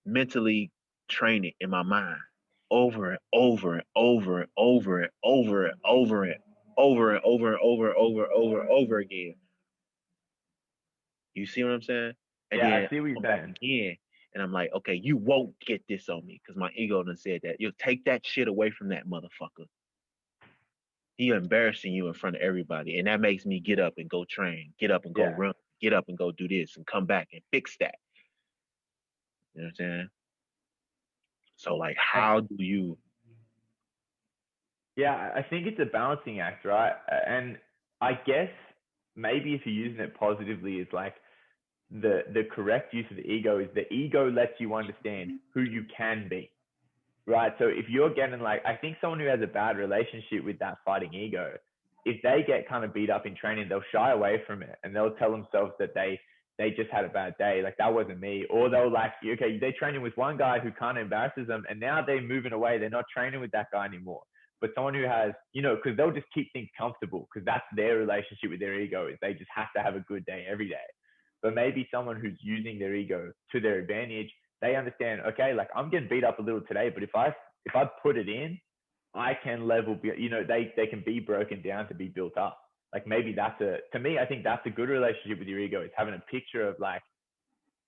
mentally train it in my mind over and over and over and over and over and over and over and over and over again. You see what I'm saying? And yeah, then I see what you're come back saying. again, and I'm like, okay, you won't get this on me because my ego done said that. You'll take that shit away from that motherfucker. He embarrassing you in front of everybody, and that makes me get up and go train, get up and go Yeah, run, get up and go do this, and come back and fix that. You know what I'm saying? So, like, and how do you? yeah, I think it's a balancing act, right? And I guess maybe if you're using it positively, it's like the correct use of the ego is the ego lets you understand who you can be. right? So if you're getting like, I think someone who has a bad relationship with that fighting ego, if they get kind of beat up in training, they'll shy away from it and they'll tell themselves that they just had a bad day, like that wasn't me. Or they'll like, okay, they're training with one guy who kind of embarrasses them, and now they're moving away. They're not training with that guy anymore. But someone who has, because they'll just keep things comfortable because that's their relationship with their ego, is they just have to have a good day every day. But maybe someone who's using their ego to their advantage, they understand, okay, like I'm getting beat up a little today, but if I put it in, I can level, they can be broken down to be built up. Like maybe to me, I think that's a good relationship with your ego, is having a picture of like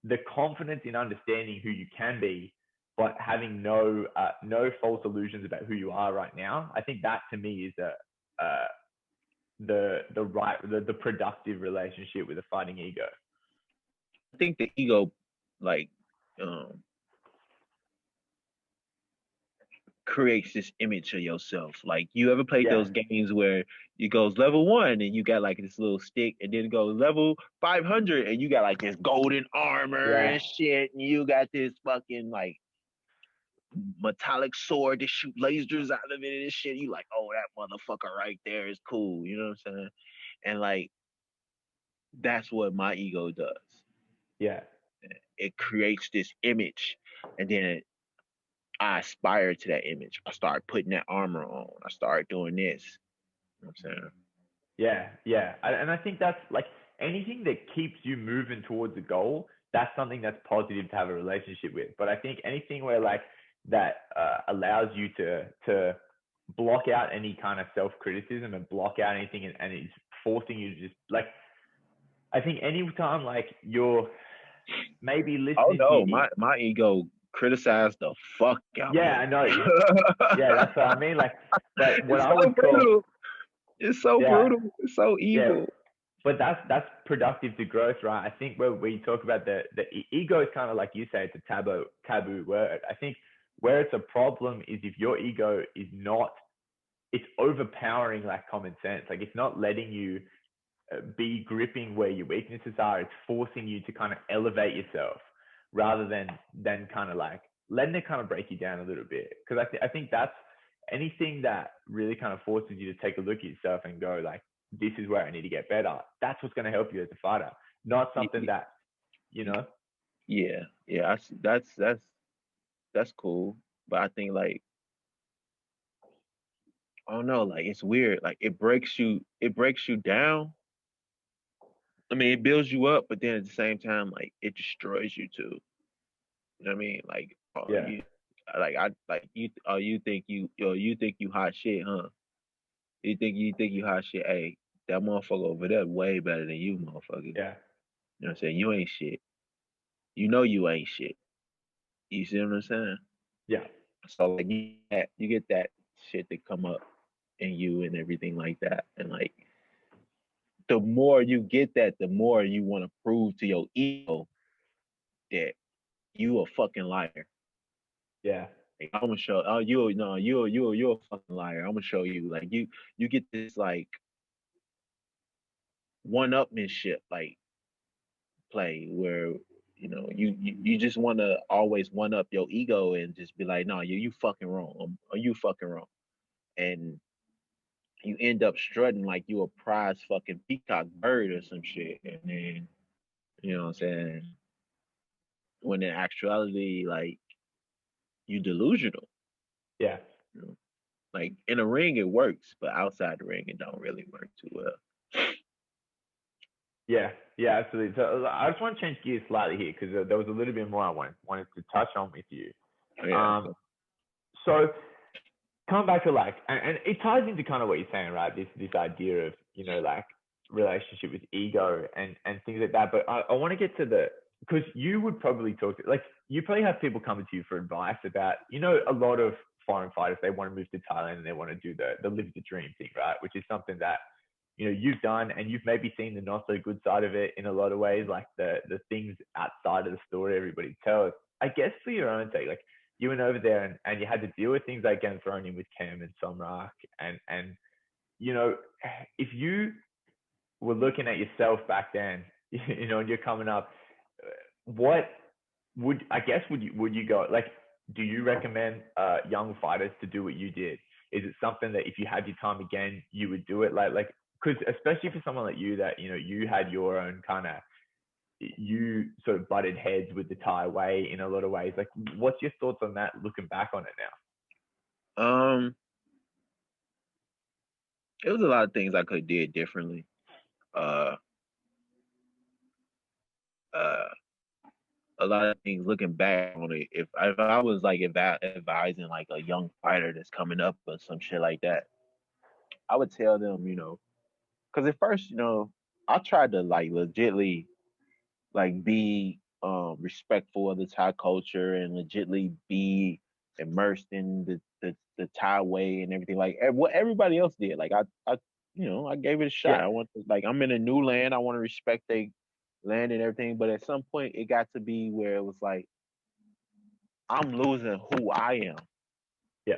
the confidence in understanding who you can be, but having no false illusions about who you are right now. I think that to me is the productive relationship with a fighting ego. I think the ego, like, um, creates this image of yourself. Like, you ever played those games where it goes level 1 and you got like this little stick, and then it goes level 500 and you got like this golden armor and shit, and you got this fucking like metallic sword to shoot lasers out of it and shit. You like, oh, that motherfucker right there is cool. You know what I'm saying? And like, that's what my ego does. Yeah. It creates this image, and then I aspire to that image. I start putting that armor on. I start doing this. You know what I'm saying? Yeah. And I think that's like anything that keeps you moving towards a goal, that's something that's positive to have a relationship with. But I think anything where like that allows you to block out any kind of self-criticism and block out anything, and it's forcing you to just like, I think any time like you're maybe listening to my ego criticized the fuck out. Yeah, I know. Yeah, that's what I mean. Like, but what I would call, it's so brutal. It's so evil. Yeah. But that's productive to growth, right? I think where we talk about the ego is kind of like you say, it's a taboo word. I think where it's a problem is if your ego is not, it's overpowering like common sense. Like it's not letting you be gripping where your weaknesses are. It's forcing you to kind of elevate yourself rather than kind of like letting it kind of break you down a little bit. Because I think that's anything that really kind of forces you to take a look at yourself and go like, this is where I need to get better. That's what's going to help you as a fighter, not something that, Yeah, that's cool. But I think like, I don't know, like it's weird. Like it breaks you down. I mean, it builds you up, but then at the same time, like it destroys you too. You know what I mean? Like, you think you hot shit, huh? You think you hot shit? Hey, that motherfucker over there way better than you, motherfucker. Yeah. You know what I'm saying? You ain't shit. You know you ain't shit. You see what I'm saying? Yeah. So like you get that shit to come up in you and everything like that, and like the more you get that, the more you want to prove to your ego that you a fucking liar. Yeah. Like, I'm gonna show. Oh, you're a fucking liar. I'm gonna show you. Like you get this like one-upmanship like play where you just want to always one up your ego and just be like, no, you fucking wrong, or you fucking wrong, and you end up strutting like you a prize fucking peacock bird or some shit, and then you know what I'm saying, when in actuality like you delusional. Yeah. You know? Like in a ring it works, but outside the ring it don't really work too well. Yeah, absolutely. So I just want to change gears slightly here because there was a little bit more I wanted to touch on with you. Yeah. So come back to like, and it ties into kind of what you're saying, right? This idea of like relationship with ego and things like that. But I want to get to because you would probably talk to, like, you probably have people coming to you for advice about, a lot of foreign fighters, they want to move to Thailand and they want to do the live the dream thing, right? Which is something that you've done, and you've maybe seen the not so good side of it in a lot of ways, like the things outside of the story everybody tells. I guess for your own sake, like you went over there and you had to deal with things like getting thrown in with Cam and Somrak, and if you were looking at yourself back then, and you're coming up, what would you go like? do you recommend young fighters to do what you did? Is it something that if you had your time again, you would do it? Like, because especially for someone like you that, you had your own kind of, you sort of butted heads with the Thai way in a lot of ways. Like, what's your thoughts on that looking back on it now? It was a lot of things I could have did differently. Uh, uh, a lot of things looking back on it. If I was like advising like a young fighter that's coming up or some shit like that, I would tell them, because at first, I tried to like legitly like be respectful of the Thai culture and legitly be immersed in the Thai way and everything like what everybody else did. Like I gave it a shot. Yeah. I want to, like, I'm in a new land. I want to respect they land and everything. But at some point, it got to be where it was like I'm losing who I am. Yeah.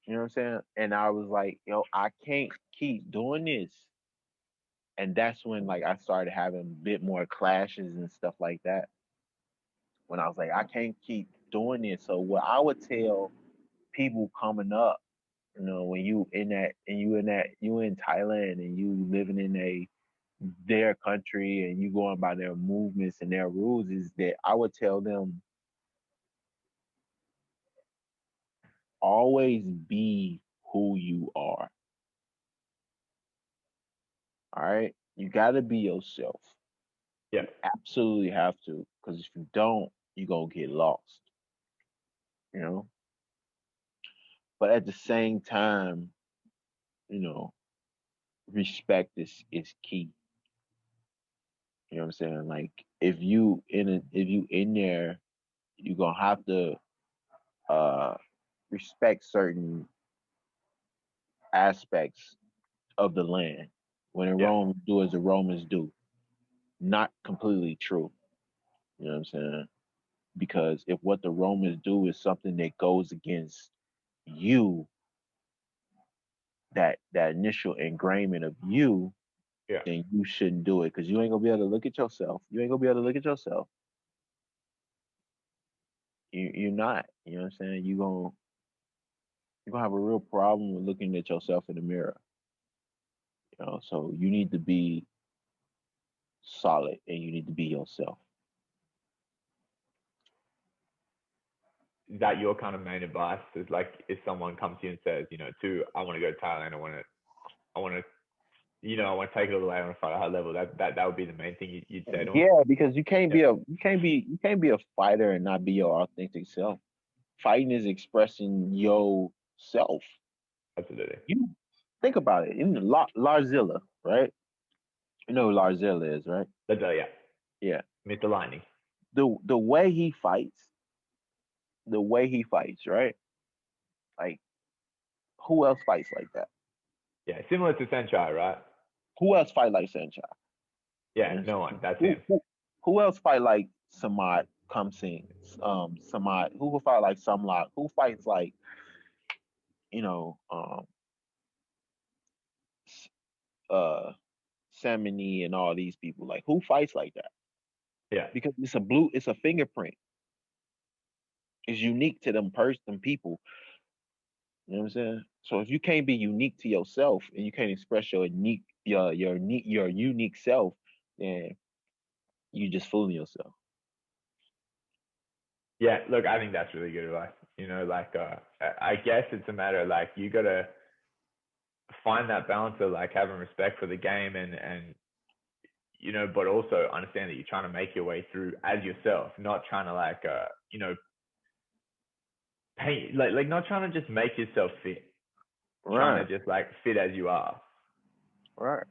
You know what I'm saying? And I was like, I can't keep doing this. And that's when like I started having a bit more clashes and stuff like that. When I was like, I can't keep doing this. So what I would tell people coming up, when you in Thailand and you living in their country and you going by their movements and their rules, is that I would tell them always be who you are. All right. You gotta be yourself. Yeah. You absolutely have to, because if you don't, you're gonna get lost. You know? But at the same time, you know, respect is key. You know what I'm saying? Like if you in there, you're gonna have to uh respect certain aspects of the land. When the Yeah. Romans do as the Romans do. Not completely true. You know what I'm saying? Because if what the Romans do is something that goes against you, that initial ingrainment of you, Yeah. then you shouldn't do it, because you ain't gonna be able to look at yourself. You ain't gonna be able to look at yourself. You're not. You know what I'm saying? You're gonna have a real problem with looking at yourself in the mirror. So you need to be solid and you need to be yourself. Is that your kind of main advice? Is like if someone comes to you and says, I want to go to Thailand, I want to, I want to take it all the way. I want to fight at a high level. That would be the main thing you'd say to them. Yeah, because you can't Yeah. be a fighter and not be your authentic self. Fighting is expressing yourself. Absolutely. You think about it. In Larzilla, right? You know who Larzilla is, right? Yeah. Yeah. Mr. Lightning. The way he fights, right? Like, who else fights like that? Yeah. Similar to Senchai, right? Who else fight like Sanchai? Yeah. No one. That's Who, him. who, who else fight like Samad Khamsing? Samad. Who will fight like Somrak? Who fights like, you know, um, uh, Samini and all these people? Like, who fights like that? Yeah. Because it's a fingerprint. It's unique to them people. You know what I'm saying? So if you can't be unique to yourself and you can't express your unique self, then you just fooling yourself. Yeah. Look, I think that's really good advice. I guess it's a matter of like, you got to find that balance of like having respect for the game and but also understand that you're trying to make your way through as yourself, not trying to like, paint, like not trying to just make yourself fit, trying Right, to just like fit as you are. right.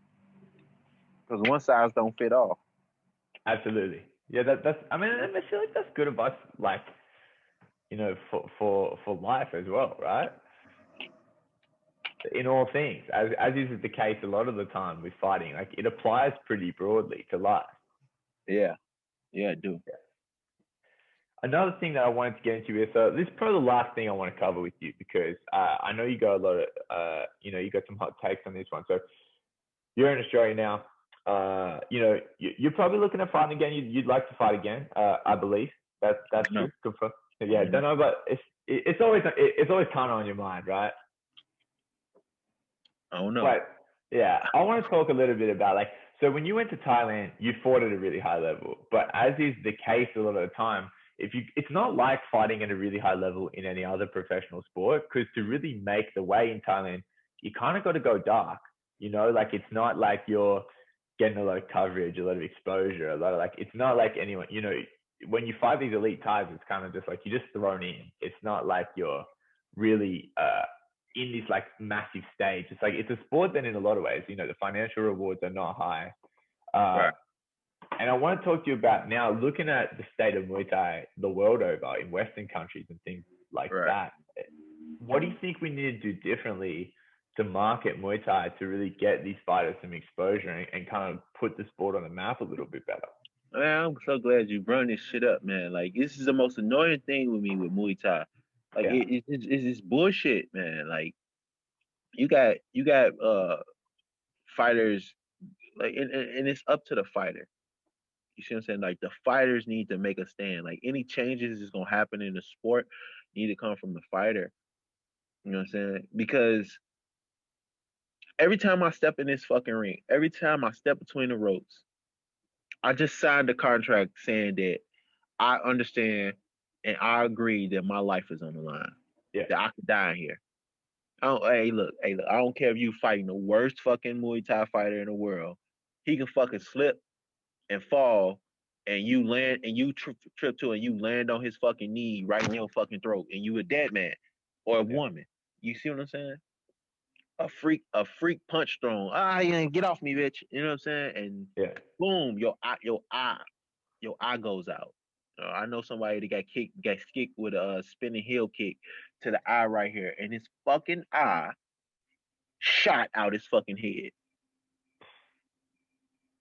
Because one size don't fit all. Absolutely. Yeah, that's. I mean, I feel like that's good advice. Like, for life as well, right? In all things, as is the case a lot of the time with fighting, like it applies pretty broadly to life. Yeah, yeah, I do. Another thing that I wanted to get into is, so this is probably the last thing I want to cover with you because I know you got a lot of, you got some hot takes on this one. So you're in Australia now. You're probably looking at fighting again. You'd like to fight again, I believe. That's No, true. Confirm. Yeah, don't know, but it's always kind of on your mind, right? I don't know. But yeah, I want to talk a little bit about like, so when you went to Thailand, you fought at a really high level, but as is the case a lot of the time, it's not like fighting at a really high level in any other professional sport, because to really make the way in Thailand, you kind of got to go dark, like it's not like you're getting a lot of coverage, a lot of exposure, a lot of like, it's not like anyone, when you fight these elite Thais, it's kind of just like you're just thrown in. It's not like you're really in this like massive stage. It's like it's a sport that in a lot of ways, the financial rewards are not high. Right. And I want to talk to you about now looking at the state of Muay Thai the world over in Western countries and things like Right. that. What do you think we need to do differently to market Muay Thai to really get these fighters some exposure and kind of put the sport on the map a little bit better? Man, I'm so glad you brought this shit up, man. Like, this is the most annoying thing with me with Muay Thai. Like, Yeah. it's this bullshit, man. Like, you got fighters, like, and it's up to the fighter. You see what I'm saying? Like, the fighters need to make a stand. Like, any changes is gonna happen in the sport need to come from the fighter. You know what I'm saying? Because every time I step in this fucking ring, every time I step between the ropes, I just signed a contract saying that I understand and I agree that my life is on the line. Yeah. That I could die in here. Hey, look, I don't care if you fighting the worst fucking Muay Thai fighter in the world. He can fucking slip and fall, and you land and you trip to and you land on his fucking knee right in your fucking throat, and you a dead man or a woman. You see what I'm saying? A freak punch thrown. Yeah, get off me, bitch. You know what I'm saying? And Yeah. boom, your eye goes out. I know somebody that got kicked with a spinning heel kick to the eye right here, and his fucking eye shot out his fucking head.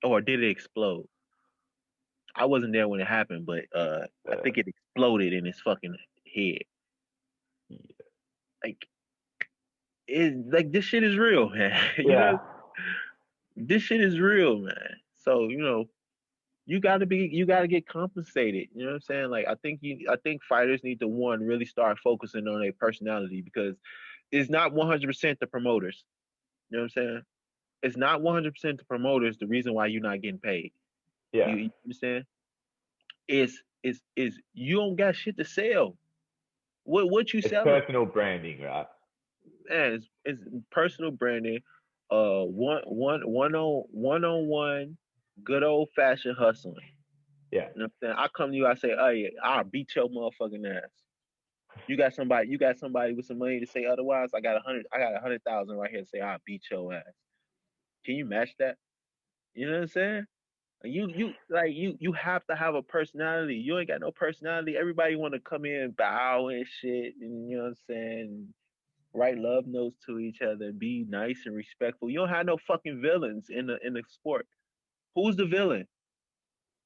Or did it explode? I wasn't there when it happened, but I think it exploded in his fucking head. Like, like this shit is real, man. Yeah. This shit is real, man. So you gotta get compensated. You know what I'm saying? Like, I think fighters need to really start focusing on their personality, because it's not 100% the promoters. You know what I'm saying? It's not 100% the promoters the reason why you're not getting paid. Yeah. You understand? Is you don't got shit to sell. What you It's selling? personal branding, right? Man, it's personal branding. One on one, good old fashioned hustling. Yeah. You know what I'm saying? I come to you, I say, hey, I'll beat your motherfucking ass. You got somebody with some money to say otherwise. I got 100,000 right here to say I'll beat your ass. Can you match that? You know what I'm saying? You have to have a personality. You ain't got no personality. Everybody want to come in, bow and shit, and you know what I'm saying? Write love notes to each other, be nice and respectful. You don't have no fucking villains in the sport. Who's the villain?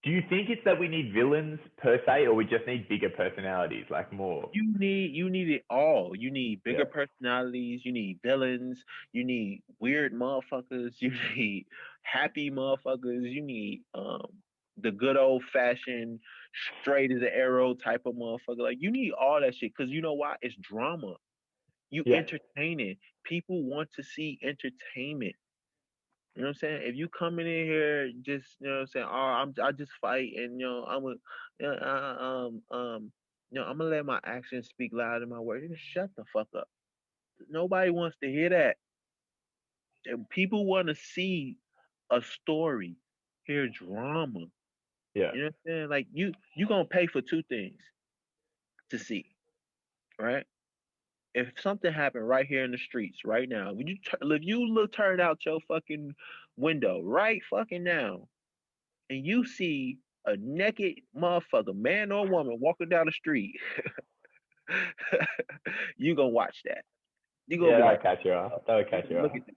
Do you think it's that we need villains per se, or we just need bigger personalities, like more? You need it all. You need bigger Yeah. personalities. You need villains. You need weird motherfuckers. You need happy motherfuckers. You need the good old fashioned straight as an arrow type of motherfucker. Like, you need all that shit, because you know why? It's drama. You Yeah. entertaining. People want to see entertainment. You know what I'm saying? If you coming in here just, you know what I'm saying, I just fight, and I'm a I'm gonna let my actions speak louder than my words. Just shut the fuck up. Nobody wants to hear that. And people want to see a story, hear drama. Yeah. You know what I'm saying? Like, you gonna pay for two things to see, right? If something happened right here in the streets right now, if you look turn out your fucking window right fucking now, and you see a naked motherfucker, man or woman, walking down the street, you gonna watch that. You gonna Yeah, be that'll like, catch your eye. That'll catch your look eye. at that.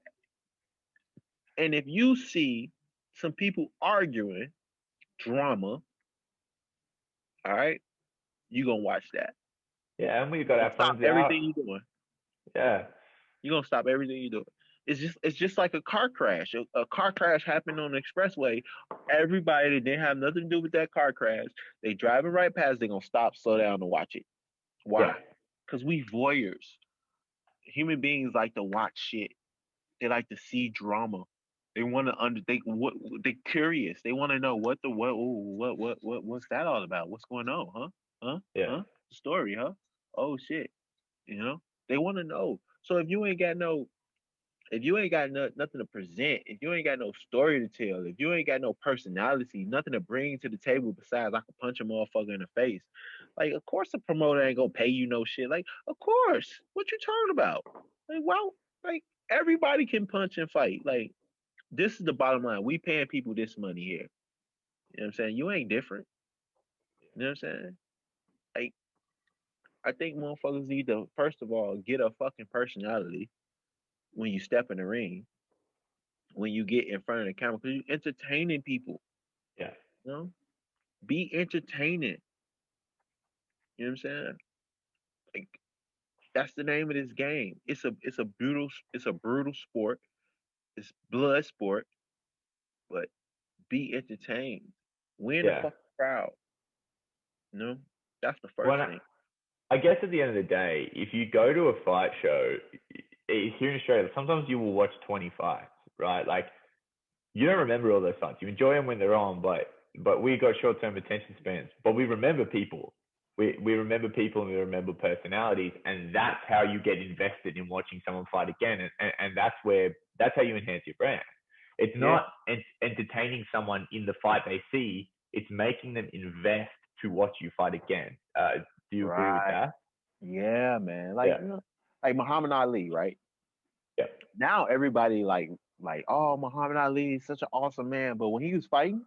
And if you see some people arguing, drama, all right, you gonna watch that. Yeah, and we've got You our gonna stop friends out. everything you're doing. Yeah. You're gonna stop everything you're doing. It's just like a car crash. A car crash happened on the expressway. Everybody that didn't have nothing to do with that car crash, they driving right past, they're gonna stop, slow down, and watch it. Why? Yeah. Because we voyeurs. Human beings like to watch shit. They like to see drama. They want to they're curious. They want to know what's that all about? What's going on? Yeah. Huh? Story, huh? Oh shit. You know? They want to know. So if you ain't got nothing to present, if you ain't got no story to tell, if you ain't got no personality, nothing to bring to the table besides I can punch a motherfucker in the face, like of course the promoter ain't gonna pay you no shit. Like of course, what you talking about? Like well, like everybody can punch and fight. Like this is the bottom line. We paying people this money here. You know what I'm saying? You ain't different. You know what I'm saying? Like I think motherfuckers need to first of all get a fucking personality when you step in the ring, when you get in front of the camera, because you're entertaining people. Yeah. You know, be entertaining. You know what I'm saying? Like that's the name of this game. It's a brutal sport. It's blood sport, but be entertained. Win the Yeah. fucking crowd. You know, that's the Well, first thing. I guess at the end of the day, if you go to a fight show here in Australia, sometimes you will watch 20 fights, right? Like you don't remember all those fights. You enjoy them when they're on, but we got short-term attention spans. But we remember people. We remember people and we remember personalities, and that's how you get invested in watching someone fight again. And that's how you enhance your brand. It's Yeah, not entertaining someone in the fight they see. It's making them invest to watch you fight again. Do you agree with right. that? Yeah, man. Like Yeah. you know, like Muhammad Ali, right? Yeah. Now everybody oh Muhammad Ali is such an awesome man, but when he was fighting,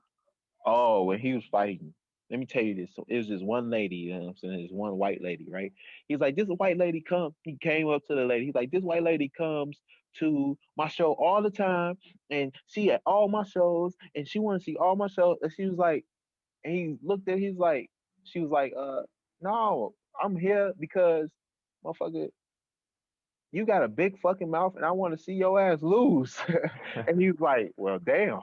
let me tell you this. So it was this one lady, you know what I'm saying? This one white lady, right? He's like, this white lady he came up to the lady. He's like, this white lady comes to my show all the time and she at all my shows and she wanna see all my shows. And she was like, and he looked at she was like, no, I'm here because motherfucker, you got a big fucking mouth and I want to see your ass lose. And he was like, well, damn.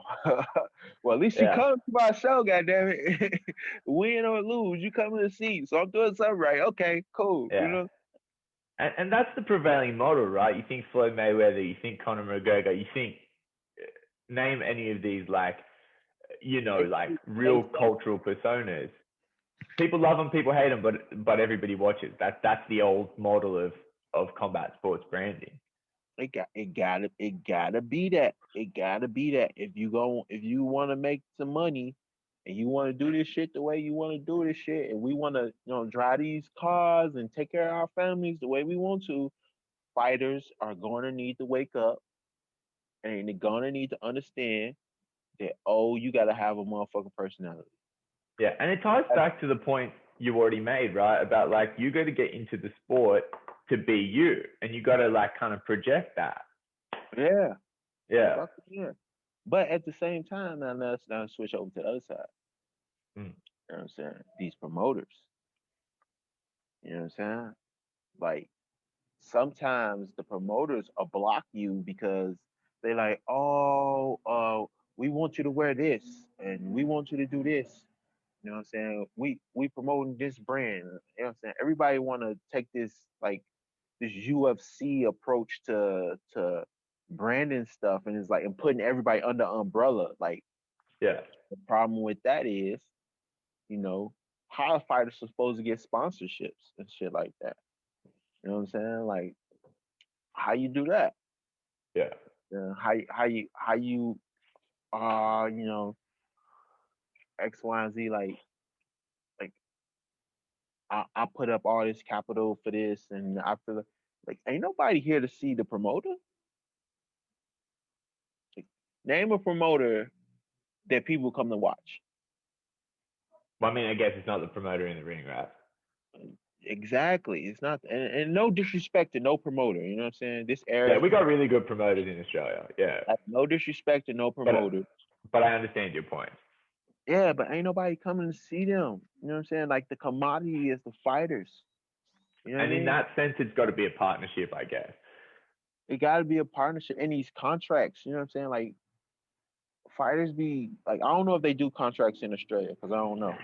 Well, at least you Yeah. come to my show, goddammit. Win or lose, you come to the seat. So I'm doing something right. Okay, cool. You Yeah. know? And that's the prevailing model, right? You think Floyd Mayweather, you think Conor McGregor, you think name any of these They, like they real cultural personas. People love them, people hate them, but everybody watches. That's the old model of combat sports branding. it gotta be that. It gotta be that. If you wanna make some money and you wanna do this shit the way you wanna do this shit, and we wanna, drive these cars and take care of our families the way we want to, fighters are gonna need to wake up and they're gonna need to understand that you gotta have a motherfucking personality. Yeah, and it ties back to the point you already made, right? About like you got to get into the sport to be you, and you got to like kind of project that. Yeah, Yeah. yeah. But at the same time, now let's switch over to the other side. Mm. You know what I'm saying? These promoters. You know what I'm saying? Like sometimes the promoters will block you because they like, we want you to wear this and we want you to do this. You know what I'm saying? We promoting this brand. You know what I'm saying? Everybody want to take this UFC approach to branding stuff, and it's like and putting everybody under umbrella. Like Yeah. the problem with that is, you know, how fighters are supposed to get sponsorships and shit like that. You know what I'm saying? Like how you do that? Yeah. How you you know, X, Y, and Z, like I put up all this capital for this, and I feel like ain't nobody here to see the promoter. Like, name a promoter that people come to watch. Well, I mean, I guess it's not the promoter in the ring, right? Exactly. It's not, and no disrespect to no promoter. You know what I'm saying? This Yeah, era, we got really good promoters in Australia. Yeah, no disrespect to no but promoter. but I understand your point. Yeah, but ain't nobody coming to see them. You know what I'm saying? Like the commodity is the fighters. You know what I And in mean? that sense, it's got to be a partnership, I guess. It got to be a partnership in these contracts. You know what I'm saying? Like fighters be like, I don't know if they do contracts in Australia because I don't know.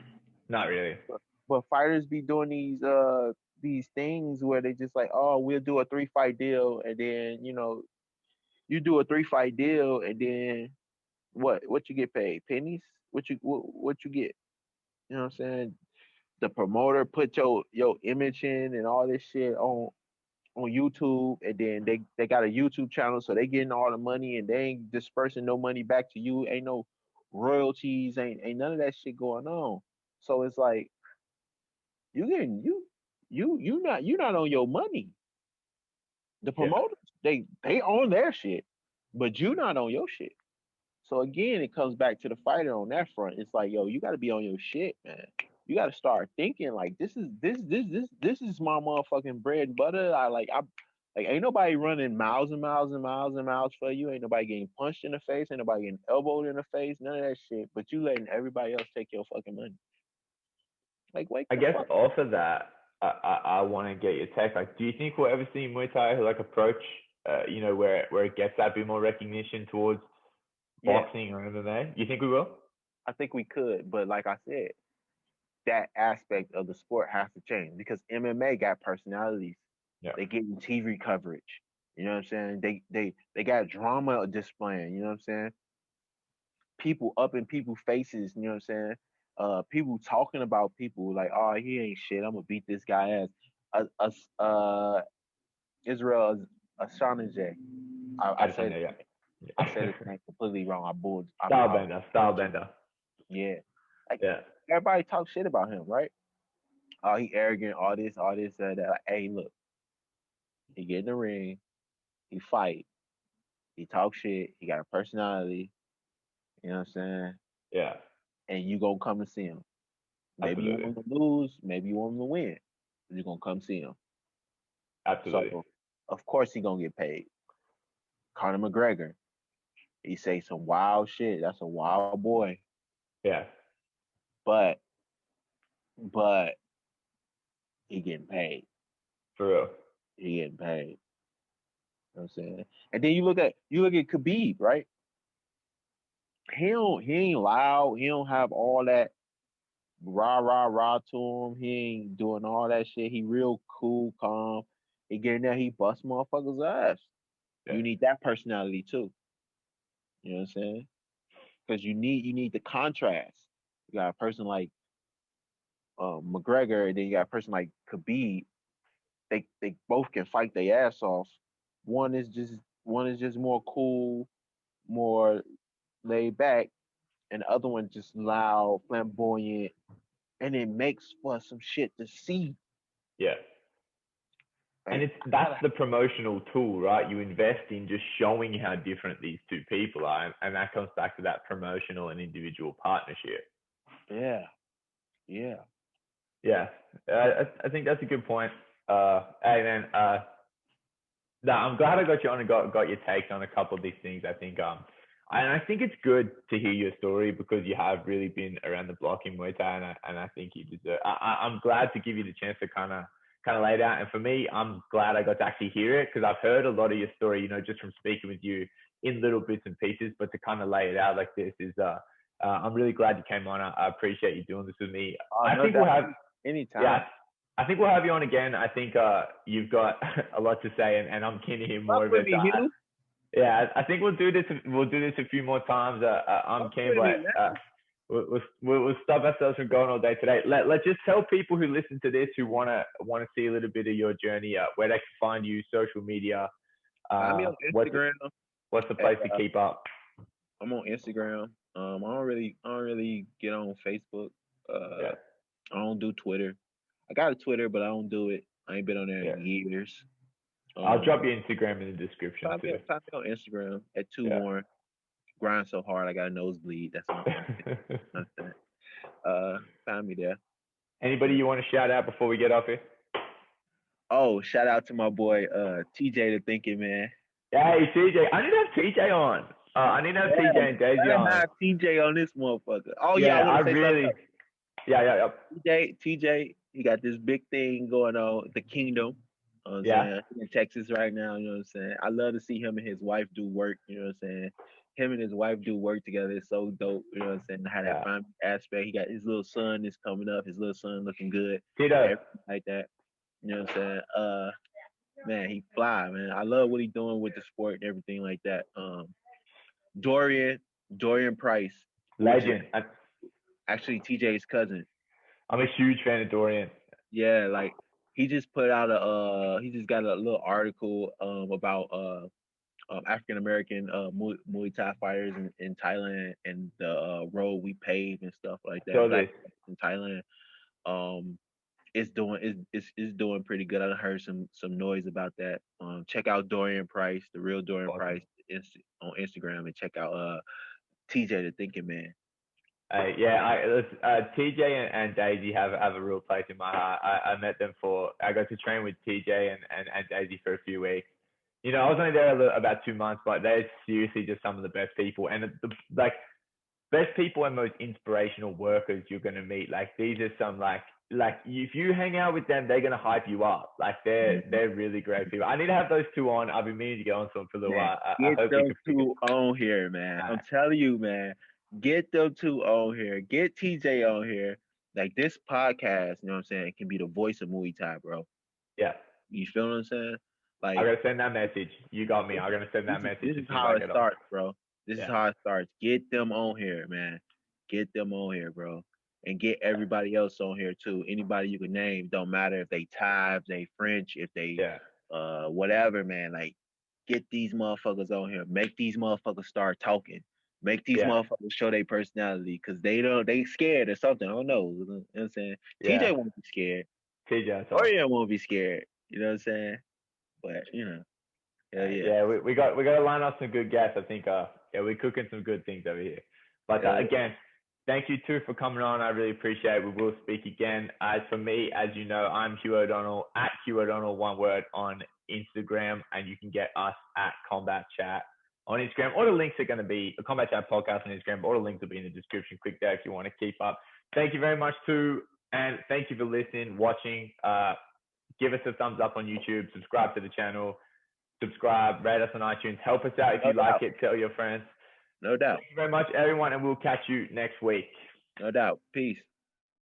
Not really. But fighters be doing these things where they just like, oh, we'll do a 3-fight deal, and then you do a 3-fight deal, and then what you get paid? Pennies? What you get? You know what I'm saying? The promoter put your image in and all this shit on YouTube, and then they got a YouTube channel, so they getting all the money, and they ain't dispersing no money back to you. Ain't no royalties, ain't none of that shit going on. So it's like you getting you not on your money. The Yeah. promoters they own their shit, but you not on your shit. So again, it comes back to the fighter on that front. It's like, yo, you got to be on your shit, man. You got to start thinking like this is my motherfucking bread and butter. I like ain't nobody running miles and miles and miles and miles for you. Ain't nobody getting punched in the face. Ain't nobody getting elbowed in the face. None of that shit. But you letting everybody else take your fucking money. Like, wake I the guess fuck. off of that, I want to get your take. Like, do you think we'll ever see Muay Thai like approach, where it gets that bit more recognition towards Yeah, boxing or MMA? You think we will? I think we could, but like I said, that aspect of the sport has to change because MMA got personalities. Yeah. They getting TV coverage. You know what I'm saying? They got drama displaying. You know what I'm saying? People up in people's faces. You know what I'm saying? People talking about people like, oh, he ain't shit. I'm gonna beat this guy ass. Israel Ashanije. I I said know, yeah. I said his name completely wrong. I Style apologize. bender, style bender. Yeah, like Yeah. everybody talk shit about him, right? Oh, he arrogant. All this, that. Like, hey, look, he get in the ring, he fight, he talk shit, he got a personality. You know what I'm saying? Yeah. And you gonna come and see him. Maybe you want Absolutely. him to lose, maybe you want him to win. But you gonna come see him. Absolutely. So of course he gonna get paid. Conor McGregor, he say some wild shit. That's a wild boy. Yeah. But but he getting paid. For real. He getting paid. You know what I'm saying? And then you look at Khabib, right? He ain't loud. He don't have all that rah rah rah to him. He ain't doing all that shit. He real cool, calm. He get in there, he bust motherfuckers' ass. Yeah. You need that personality too. You know what I'm saying? Because you need the contrast. You got a person like McGregor, and then you got a person like Khabib. They both can fight their ass off. One is just one is just more cool, more laid back, and the other one just loud, flamboyant, and it makes for some shit to see. Yeah. And Like, that's the promotional tool, right? You invest in just showing how different these two people are, and that comes back to that promotional and individual partnership. yeah, yeah. Yeah, I think that's a good point. Hey man, no, I'm glad I got you on and got your takes on a couple of these things. I think and I think it's good to hear your story because you have really been around the block in Muay Thai, and I think you deserve. I'm glad to give you the chance to kind of lay it out. And for me, I'm glad I got to actually hear it because I've heard a lot of your story, just from speaking with you in little bits and pieces. But to kind of lay it out like this is, I'm really glad you came on. I appreciate you doing this with me. I No think doubt. we'll have, Anytime. yeah, I think we'll have you on again. I think you've got a lot to say, and I'm keen to hear more Fuck of with it. me, Hugh. Yeah, I think we'll do this. We'll do this a few more times. I'm Fuck keen, with me, but man. we'll stop ourselves from going all day today. Let's just tell people who listen to this who wanna see a little bit of your journey, where they can find you, social media. Find me on What's Instagram. what's the At, place to keep up? I'm on Instagram. I don't really get on Facebook. Yeah, I don't do Twitter. I got a Twitter, but I don't do it. I ain't been on there yeah. in years. I'll Um, drop your Instagram in the description too. find me on Instagram at Two Yeah. Warren. Grind so hard, I got a nosebleed. That's my content. That's that. Find me there. Anybody you want to shout out before we get off here? Oh, shout out to my boy TJ the Thinking Man. Hey, TJ. I need to have TJ on. I need to have Yeah, TJ and Daisy gotta on. have TJ on this motherfucker. Oh yeah, I Yeah, want I to say something really. else. Yeah. TJ, he got this big thing going on, the Kingdom. You know what I'm Yeah. saying? He's in Texas right now, you know what I'm saying? I love to see him and his wife do work, you know what I'm saying? Him and his wife do work together. It's so dope, you know what I'm saying? How that Yeah. family aspect. He got his little son is coming up, his little son looking good, Tito. everything like that. You know what I'm saying? Man, he fly, man. I love what he's doing with the sport and everything like that. Dorian, Dorian Price, which is Legend. actually TJ's cousin. I'm a huge fan of Dorian. Yeah, like he just put out he just got a little article about African American Muay Thai fighters in Thailand and the road we paved and stuff like that. Saw Black this. in Thailand. Um, it's doing pretty good. I heard some noise about that. Check out Dorian Price, the real Dorian Awesome. Price, on Instagram, and check out TJ the Thinking Man. TJ and Daisy have a real place in my heart. I met them I got to train with TJ and Daisy for a few weeks. You know, I was only there about 2 months, but they're seriously just some of the best people and like best people and most inspirational workers you're gonna meet. Like these are some like if you hang out with them, they're gonna hype you up. Like they're really great people. I need to have those two on. I've been meaning to get on some for a little Man, while. I get hope we those can figure. two on here, man. I'm telling you, man. Get them two on here. Get TJ on here. Like this podcast, you know what I'm saying, can be the voice of Muay Thai, bro. Yeah. You feel what I'm saying? I'm Like gonna send that message. You got me. I'm gonna send that message this as is soon as how I it get on. starts, bro. This is Yeah. how it starts. Get them on here, man. Get them on here, bro. And get everybody else on here too. Anybody you can name, don't matter if they Thai, if they French, if they Yeah. whatever, man. Like get these motherfuckers on here. Make these motherfuckers start talking. Make these Yeah. motherfuckers show their personality because they scared or something. I don't know. You know what I'm saying? Yeah. TJ won't be scared. TJ, so. Orion won't be scared. You know what I'm saying? But hell yeah. Yeah, we got to line up some good guests. I think we're cooking some good things over here. But Hell yeah. again, thank you too for coming on. I really appreciate it. We will speak again. As for me, as you know, I'm Hugh O'Donnell at Hugh O'Donnell, one word, on Instagram, and you can get us at Combat Chat on Instagram. All the links are going to be a Combat Chat podcast on Instagram. All the links will be in the description. Click there if you want to keep up. Thank you very much too, and thank you for listening, watching. Give us a thumbs up on YouTube. Subscribe to the channel. Subscribe, rate us on iTunes. Help us out if you like it. Tell your friends. No doubt. Thank you very much, everyone, and we'll catch you next week. No doubt. Peace.